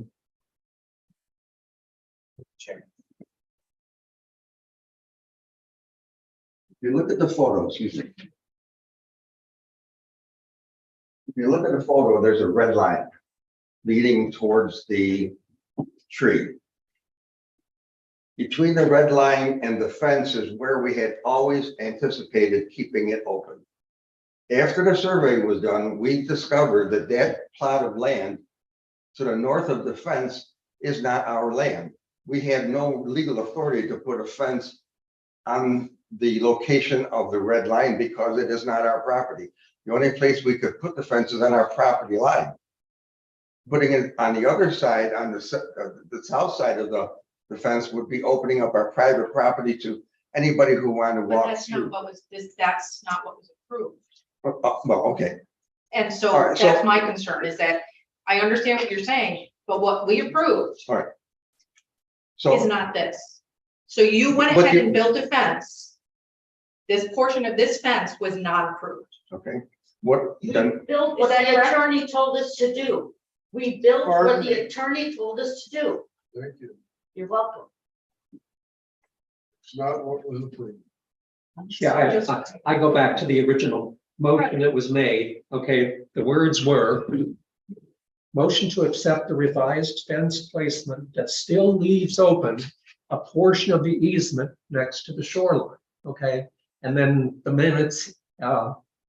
S11: Check. If you look at the photo, excuse me. If you look at the photo, there's a red line leading towards the tree. Between the red line and the fence is where we had always anticipated keeping it open. After the survey was done, we discovered that that plot of land to the north of the fence is not our land. We had no legal authority to put a fence on the location of the red line because it is not our property. The only place we could put the fence is on our property line. Putting it on the other side, on the south side of the fence would be opening up our private property to anybody who wanted to
S9: But
S11: walk
S9: that's not
S11: through.
S9: what was this, that's not what was approved.
S11: Well, okay,
S9: And
S11: All
S9: so
S11: right, so-
S9: that's my concern is that I understand what you're saying, but what we approved
S11: all right.
S9: is
S11: So,
S9: not this. So you went
S11: But
S9: ahead
S11: you-
S9: and built a fence. This portion of this fence was not approved.
S11: okay, what then?
S3: Built what the attorney told us to do. We built what
S1: Pardon me?
S3: the attorney told us to do.
S1: Thank you.
S3: You're welcome.
S1: It's not what was approved.
S4: Yeah, I go back to the original motion that was made. Okay, the words were motion to accept the revised fence placement that still leaves open a portion of the easement next to the shoreline. Okay, and then the minutes,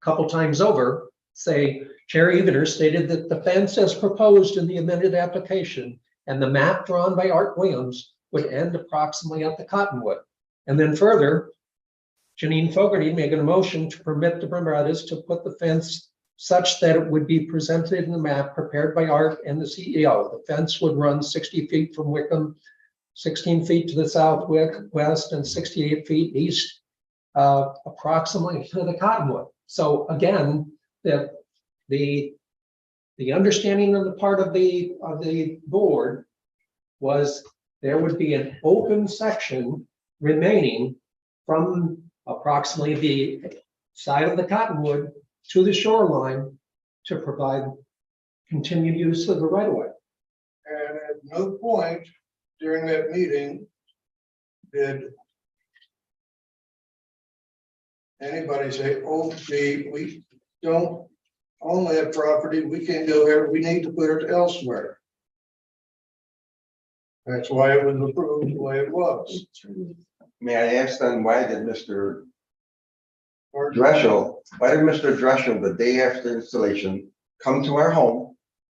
S4: couple times over, say Chair Evener stated that the fence as proposed in the amended application and the map drawn by Art Williams would end approximately at the Cottonwood. And then further, Janine Fogarty making a motion to permit the Bramettas to put the fence such that it would be presented in the map prepared by Art and the CEO. The fence would run 60 feet from Wickham, 16 feet to the southwest, and 68 feet east, approximately to the Cottonwood. So again, the understanding on the part of the board was there would be an open section remaining from approximately the side of the Cottonwood to the shoreline to provide continued use of the right of way.
S1: And at no point during that meeting did anybody say, oh, gee, we don't own that property, we can't go there, we need to put it elsewhere. That's why it was approved the way it was.
S11: May I ask then, why did Mr. Dreschel, the day after installation, come to our home,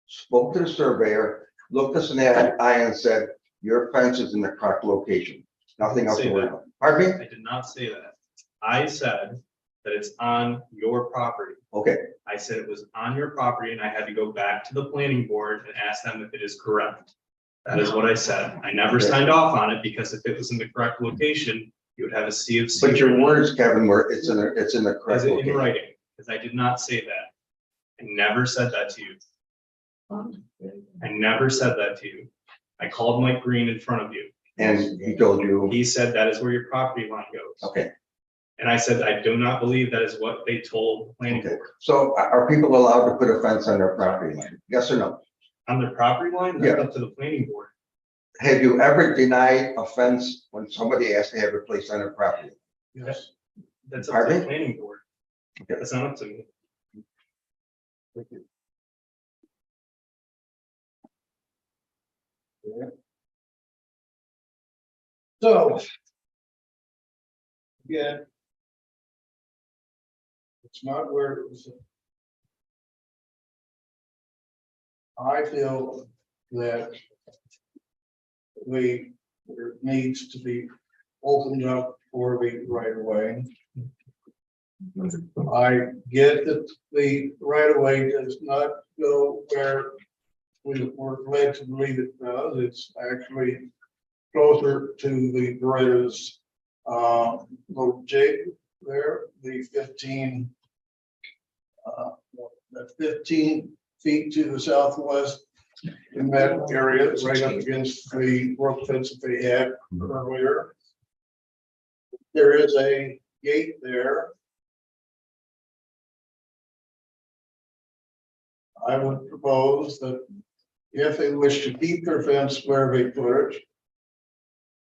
S11: spoke to the surveyor, looked us in the eye and said, your fence is in the correct location, nothing else to worry about? Pardon me?
S2: I did not say that. I said that it's on your property.
S11: Okay,
S2: I said it was on your property and I had to go back to the planning board and ask them if it is correct. That is what I said. I never
S11: Okay.
S2: signed off on it because if it was in the correct location, you would have a C of C.
S11: but your words, Kevin, were it's in the
S2: Is
S11: correct
S2: it in
S11: location.
S2: writing? Because I did not say that. I never said that to you. I never said that to you. I called Mike Green in front of you.
S11: And he told you,
S2: He said that is where your property line goes.
S11: okay,
S2: And I said, I do not believe that is what they told the planning
S11: okay.
S2: board.
S11: So are people allowed to put a fence on their property line? Yes or no?
S2: On their property line, that's up to the planning board.
S11: Have you ever denied a fence when somebody asked to have it placed on their property?
S1: Yes.
S2: That's up to
S11: Pardon
S2: the
S11: me?
S2: planning board.
S11: Okay.
S2: That's not up to me.
S1: So. Again. It's not where it was. I feel that there needs to be opened up for the right of way. I get that the right of way does not go where we were led to believe it does. It's actually closer to the Beretta's little jig there, the 15 feet to the southwest in that area, right up against the work fence that they had earlier. There is a gate there. I would propose that if they wish to keep their fence where they put it,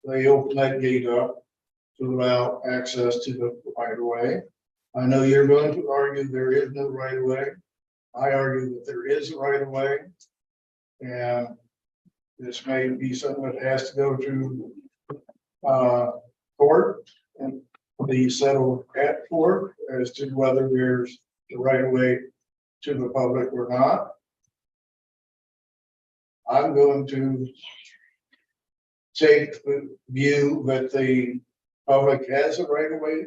S1: they open that gate up to allow access to the right of way. I know you're going to argue there is no right of way. I argue that there is a right of way. And this may be something that has to go to court and the settled at court as to whether there's the right of way to the public or not. I'm going to take the view that the public has a right of way.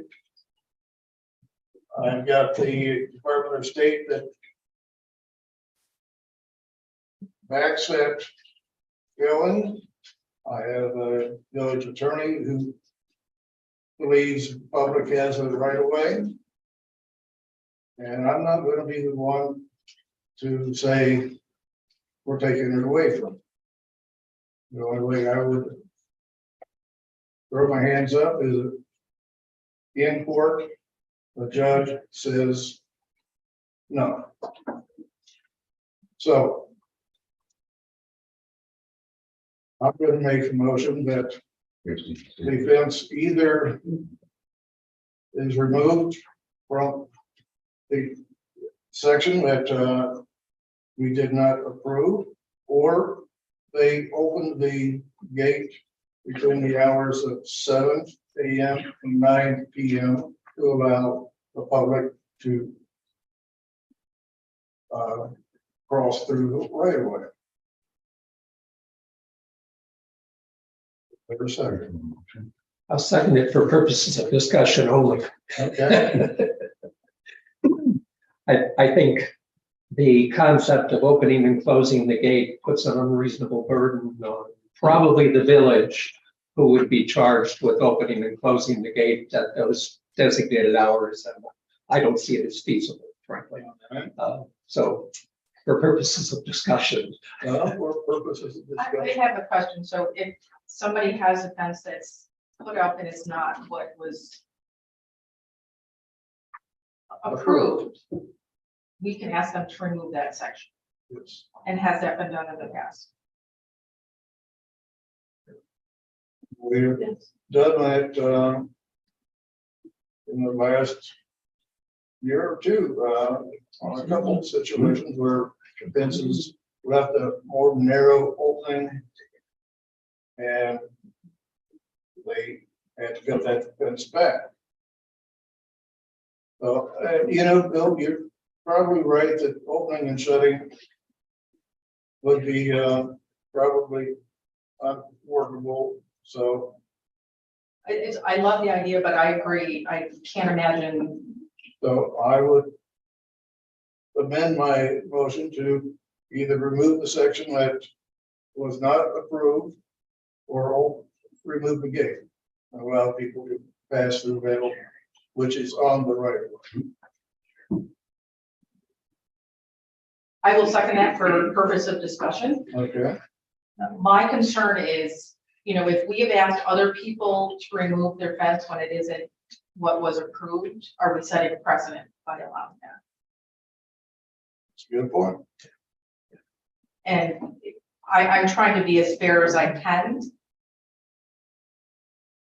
S1: I've got the Department of State that backs that going. I have a village attorney who believes the public has a right of way. And I'm not going to be the one to say we're taking it away from them. The only way I would throw my hands up is in court, the judge says no. So I'm going to make a motion that the fence either is removed from the section that we did not approve, or they opened the gate between the hours of 7 a.m. and 9 p.m. to allow the public to cross through the right of way. Wait a second.
S4: I'll second it for purposes of discussion only.
S1: Okay.
S4: I think the concept of opening and closing the gate puts an unreasonable burden on probably the village, who would be charged with opening and closing the gate at those designated hours. And I don't see it as feasible, frankly. So for purposes of discussion.
S1: For purposes of
S9: I
S1: discussion.
S9: have a question. So if somebody has a fence that's put up and it's not what was approved, we can ask them to remove that section.
S1: Yes.
S9: And has that been done in the past?
S1: We've done that in the last year or two on a couple of situations where fences left a more narrow opening and they had to cut that fence back. So, you know, Bill, you're probably right that opening and shutting would be probably unworkable. So
S9: I love the idea, but I agree. I can't imagine.
S1: So I would amend my motion to either remove the section that was not approved or remove the gate and allow people to pass through that, which is on the right of way.
S9: I will second that for purpose of discussion.
S1: Okay.
S9: My concern is, you know, if we have asked other people to remove their fence when it isn't what was approved, are we setting a precedent by allowing that?
S1: That's a good point.
S9: And I'm trying to be as fair as I can.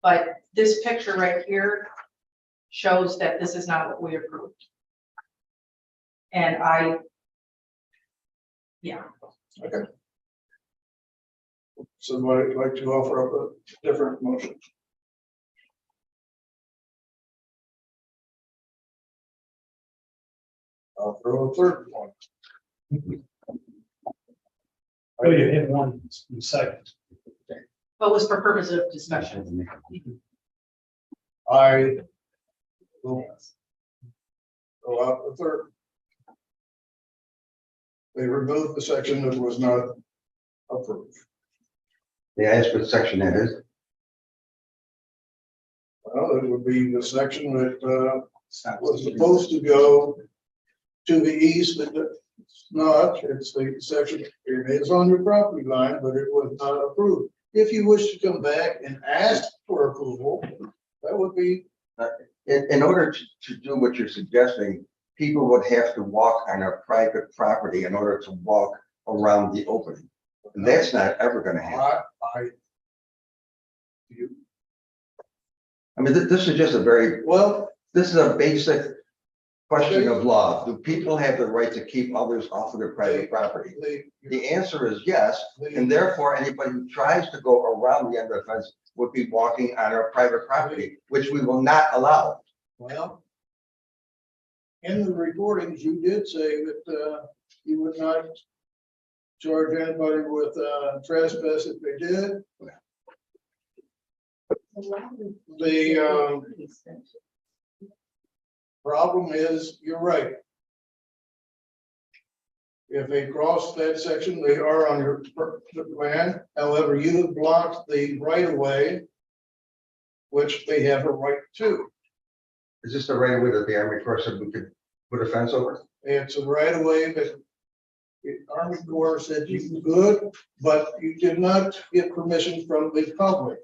S9: But this picture right here shows that this is not what we approved. And yeah.
S1: Okay. Somebody would like to offer up a different motion? I'll throw a third one.
S13: Oh, you hit one in seconds.
S9: But was for purpose of discussion.
S1: I will go out the third. They removed the section that was not approved.
S11: They asked what section that is.
S1: Well, it would be the section that was supposed to go to the east, but it's not. It's the section, it is on your property line, but it was not approved. If you wish to come back and ask for approval, that would be.
S11: In order to do what you're suggesting, people would have to walk on a private property in order to walk around the opening. And that's not ever gonna happen. I mean, this is just a very,
S1: Well,
S11: this is a basic question of law. Do people have the right to keep others off of their private property? The answer is yes, and therefore anybody who tries to go around the end of the fence would be walking on our private property, which we will not allow.
S1: Well, in the recordings, you did say that you would not charge anybody with trespass if they did. The problem is, you're right. If they cross that section, they are on your land. However, you have blocked the right of way, which they have a right to.
S11: Is this the right way that the Army Corps said we could put a fence over?
S1: It's a right of way that the Army Corps said you could, but you did not get permission from the public.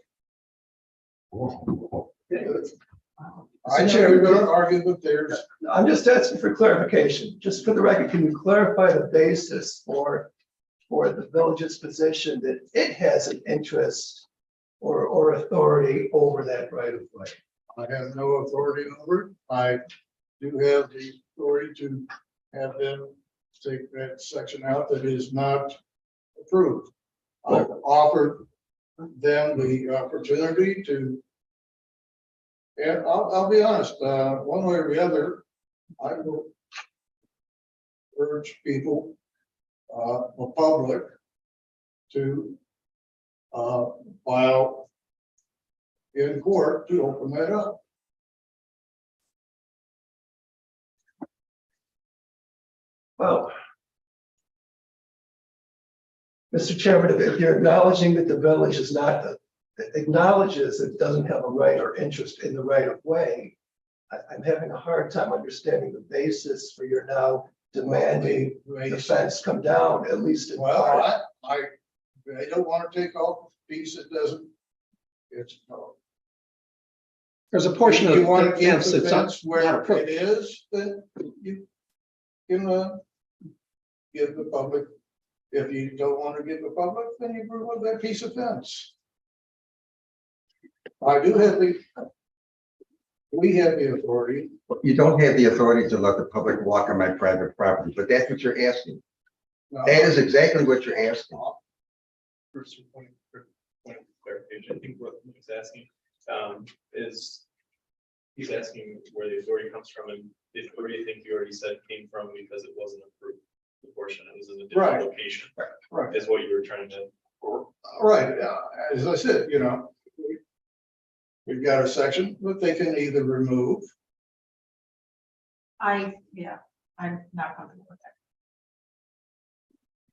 S1: I know you're gonna argue that there's.
S8: I'm just asking for clarification, just for the record, can you clarify the basis for the village's position that it has an interest or authority over that right of way?
S1: I have no authority over it. I do have the authority to have them take that section out that is not approved. I've offered them the opportunity to. And I'll be honest, one way or the other, I will urge people, the public, to file in court to open that up.
S8: Well, Mr. Chairman, if you're acknowledging that the village is not, acknowledges it doesn't have a right or interest in the right of way, I'm having a hard time understanding the basis for your now demanding the fence come down, at least in part.
S1: Well, I don't want to take off the piece that doesn't, it's.
S4: There's a portion of
S1: You want to
S4: the
S1: keep
S4: fence
S1: the
S4: that's not
S1: fence where it
S4: approved.
S1: is, then you can give the public. If you don't want to give the public, then you remove that piece of fence. I do have we have the authority.
S11: You don't have the authority to let the public walk on my private property, but that's what you're asking. That is exactly what you're asking.
S2: First point of clarification, I think what he's asking is, he's asking where the authority comes from, and the authority, I think you already said, came from because it wasn't approved. The portion, it was in a different
S1: Right.
S2: location,
S1: Right.
S2: is what you were trying to.
S1: Right, as I said, we've got a section that they can either remove.
S9: I'm not comfortable with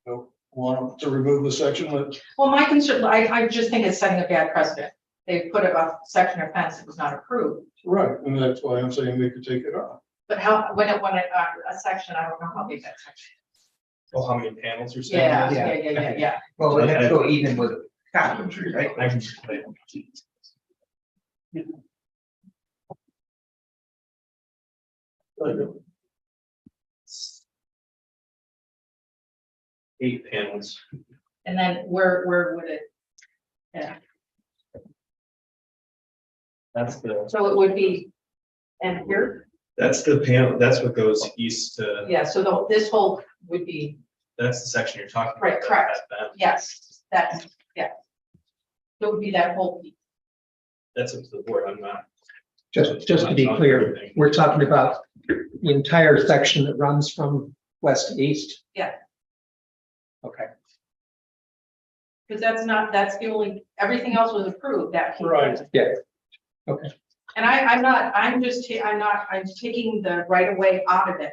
S9: that.
S1: Want to remove the section that.
S9: Well, my concern, I just think it's setting a bad precedent. They put a section of fence that was not approved.
S1: Right, and that's why I'm saying we could take it off.
S9: But when a section, I don't know how big that section.
S2: Well, how many panels you're saying?
S9: Yeah.
S7: Well, we have to go even with carpentry, right?
S2: I can just play. 8 panels.
S9: And then where would it? Yeah,
S2: That's the,
S9: so it would be, and here,
S2: that's the panel, that's what goes east to,
S9: yeah, so this whole would be,
S2: that's the section you're talking about.
S9: Right, correct.
S2: that-
S9: yes, that's, yeah. It would be that whole piece.
S2: That's up to the board, I'm not.
S4: Just to be clear, we're talking about the entire section that runs from west to east?
S9: Yeah.
S4: Okay.
S9: Because that's the only, everything else was approved, that. piece.
S1: Right.
S4: Yeah. Okay.
S9: And I'm taking the right of way out of it.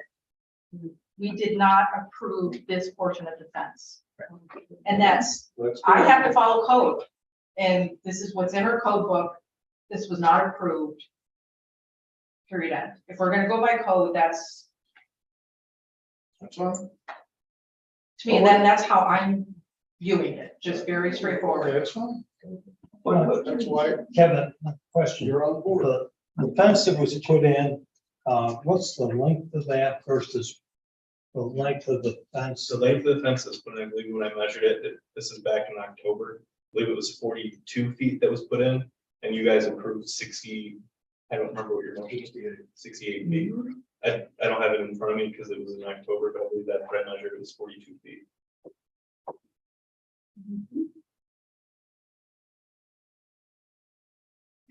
S9: We did not approve this portion of the fence. And I have to follow code. And this is what's in our code book. This was not approved. Period end. If we're gonna go by code, that's,
S1: fine.
S9: to me, and then that's how I'm viewing it, just very straightforward.
S1: That's fine. That's why
S13: Kevin, question.
S1: you're on board.
S13: The fence that was put in, what's the length of that versus the length of the fence?
S2: So length of the fence is, when I believe when I measured it, this is back in October, I believe it was 42 feet that was put in, and you guys approved 60, I don't remember what your motion was, 68 feet. I don't have it in front of me because it was in October, but I believe that I measured it was 42 feet.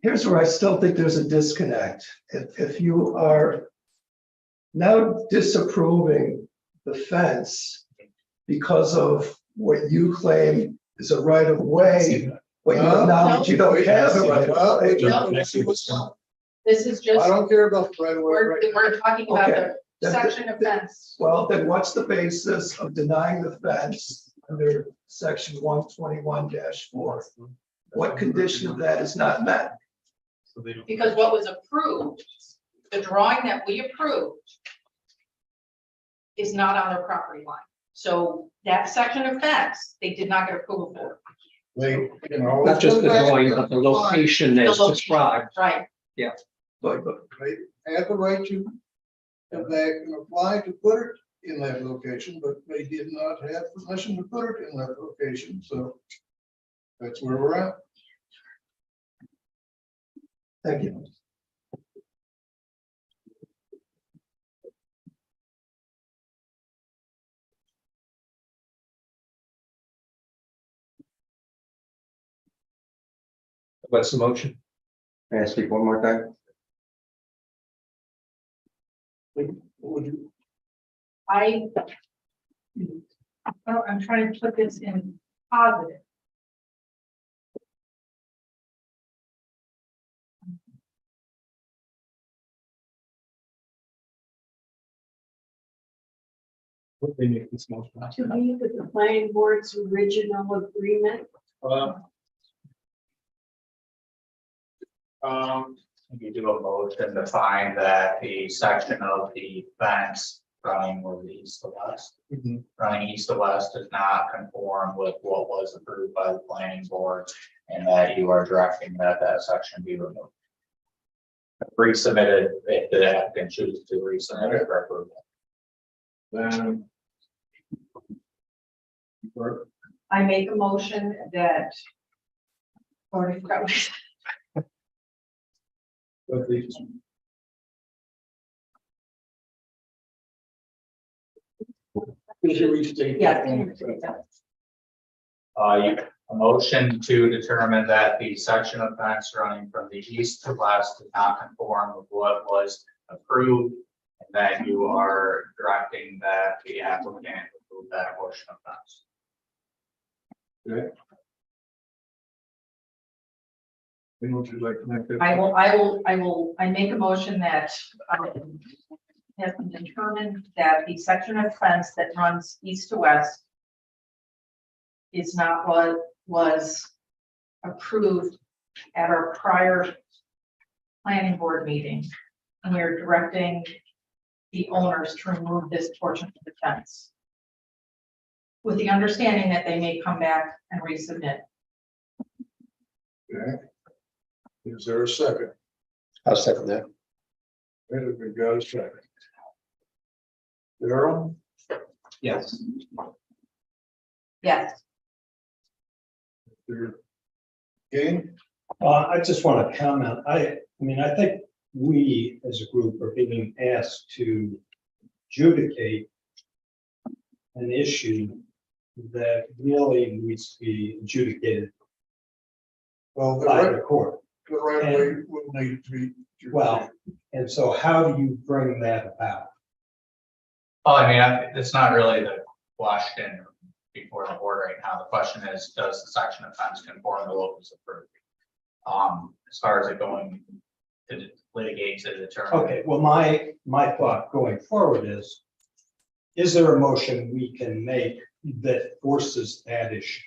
S8: Here's where I still think there's a disconnect. If you are now disapproving the fence because of what you claim is a right of way, but you acknowledge you don't have a right of way.
S9: This is just,
S1: I don't care about the right of way
S9: we're,
S1: right now.
S9: we're talking about
S8: Okay.
S9: the section of fence.
S8: Well, then what's the basis of denying the fence under section 121-4? What condition of that is not met?
S2: So they don't.
S9: Because what was approved, the drawing that we approved is not on their property line. So that section of fence, they did not get approval for.
S1: They, you know.
S4: Not just the drawing, but the location
S9: The
S4: as
S9: location,
S4: described.
S9: Right,
S8: But
S1: They have the right to, if they can apply to put it in that location, but they did not have permission to put it in that location, so that's where we're at.
S8: thank you.
S4: What's the motion?
S11: May I speak one more time?
S1: Would you,
S9: I'm trying to put this in positive.
S2: What they make this motion?
S3: To me, with the planning board's original agreement,
S12: You do a motion to find that the section of the fence running with east to west. Running east to west does not conform with what was approved by the planning board, and that you are directing that that section be removed. Resubmitted if the applicant chooses to resubmit it for approval.
S1: then.
S9: I make a motion that. Already forgot what I said.
S1: But these- Could you restate that?
S12: A motion to determine that the section of fence running from the east to west does not conform with what was approved. And that you are directing that the applicant approve that portion of fence.
S1: Then would you like to make that?
S9: I make a motion that, has been determined that the section of fence that runs east to west is not what was approved at our prior planning board meeting. And we're directing the owners to remove this portion of the fence, with the understanding that they may come back and resubmit.
S1: Okay. Is there a second?
S13: I'll second that.
S1: Okay, we got a second. Darrell?
S7: Yes.
S9: Yes.
S1: Mr. Gain?
S13: I just want to comment. I mean, I think we as a group are being asked to adjudicate an issue that really needs to be adjudicated
S1: Well, the
S13: by
S1: right,
S13: the court.
S1: the right way will need to be.
S13: Well, and so how do you bring that about?
S12: Oh, I mean, it's not really the question before the board right now. The question is, does the section of fence conform to what was approved? As far as it going to litigate to determine.
S13: Okay, well, my thought going forward is there a motion we can make that forces that issue?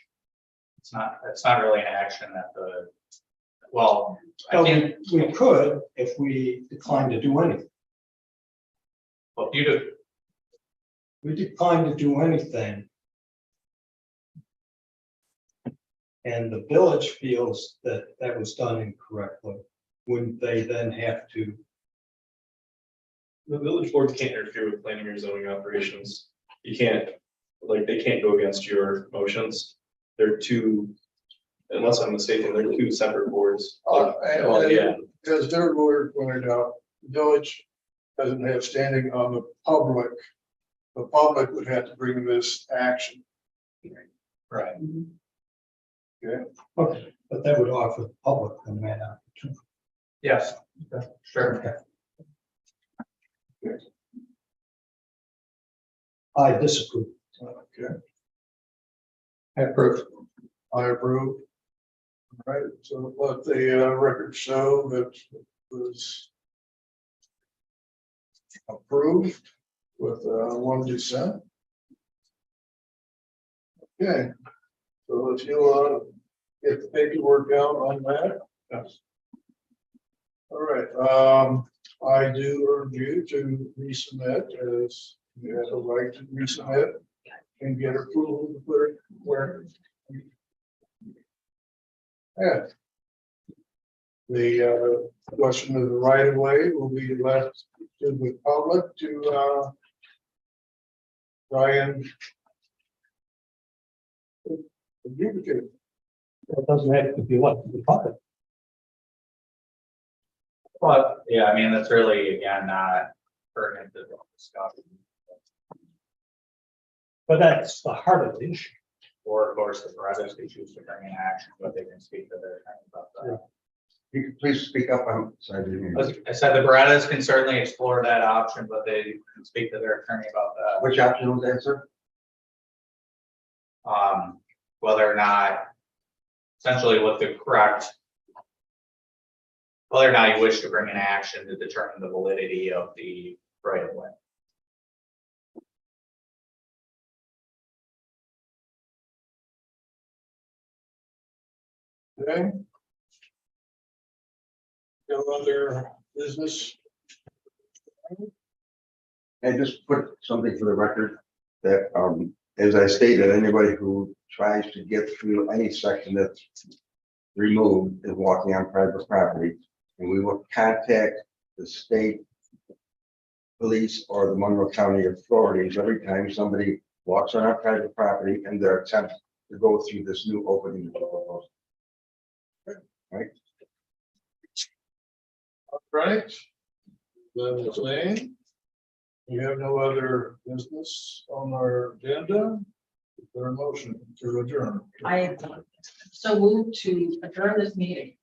S12: It's not really an action that the, well, I
S13: Well,
S12: think,
S13: we could if we decline to do anything.
S12: well, if you do,
S13: We decline to do anything. And the village feels that that was done incorrectly. Wouldn't they then have to?
S2: The village board can't interfere with planning or zoning operations. You can't, like, they can't go against your motions. They're two, unless I'm mistaken, they're two separate boards.
S1: And
S2: Well, yeah,
S1: as their lawyer pointed out, the village doesn't have standing on the public. The public would have to bring this action.
S12: Right.
S13: Okay, but that would offer the public the man opportunity.
S12: Yes, sure.
S13: I disapprove.
S1: Okay,
S4: I approve.
S1: I approve. All right, so let the record show that it was approved with one dissent. Okay, so if you get the paperwork out on that. Yes. All right, I do urge you to resubmit, as you have a right to resubmit and get approval to put it where. Yeah. The question of the right of way will be left to the public to try and adjudicate.
S13: It doesn't have to be what, the public.
S12: But, yeah, I mean, that's really, again, not pertinent to the discussion.
S13: But that's the heart of the issue.
S12: Or of course, the brothers, they choose to bring in action, but they can speak to their attorney about that.
S11: You can please speak up. I'm sorry. I didn't hear you.
S12: I said the Berettas can certainly explore that option, but they can speak to their attorney about that.
S11: Which option was that, sir?
S12: Whether or not, essentially what the correct, whether or not you wish to bring an action to determine the validity of the right of way.
S1: Okay. No other business?
S11: And just put something for the record that, as I stated, anybody who tries to get through any section that's removed is walking on private property. And we will contact the state police or the Monroe County authorities every time somebody walks on our private property and their attempt to go through this new opening. Right?
S1: All right. Then it's Lane. We have no other business on our agenda. Is there a motion to adjourn?
S9: I so moved to adjourn this meeting.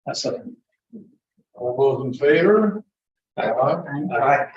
S13: That's it.
S1: All those in favor? Aye.
S7: All right.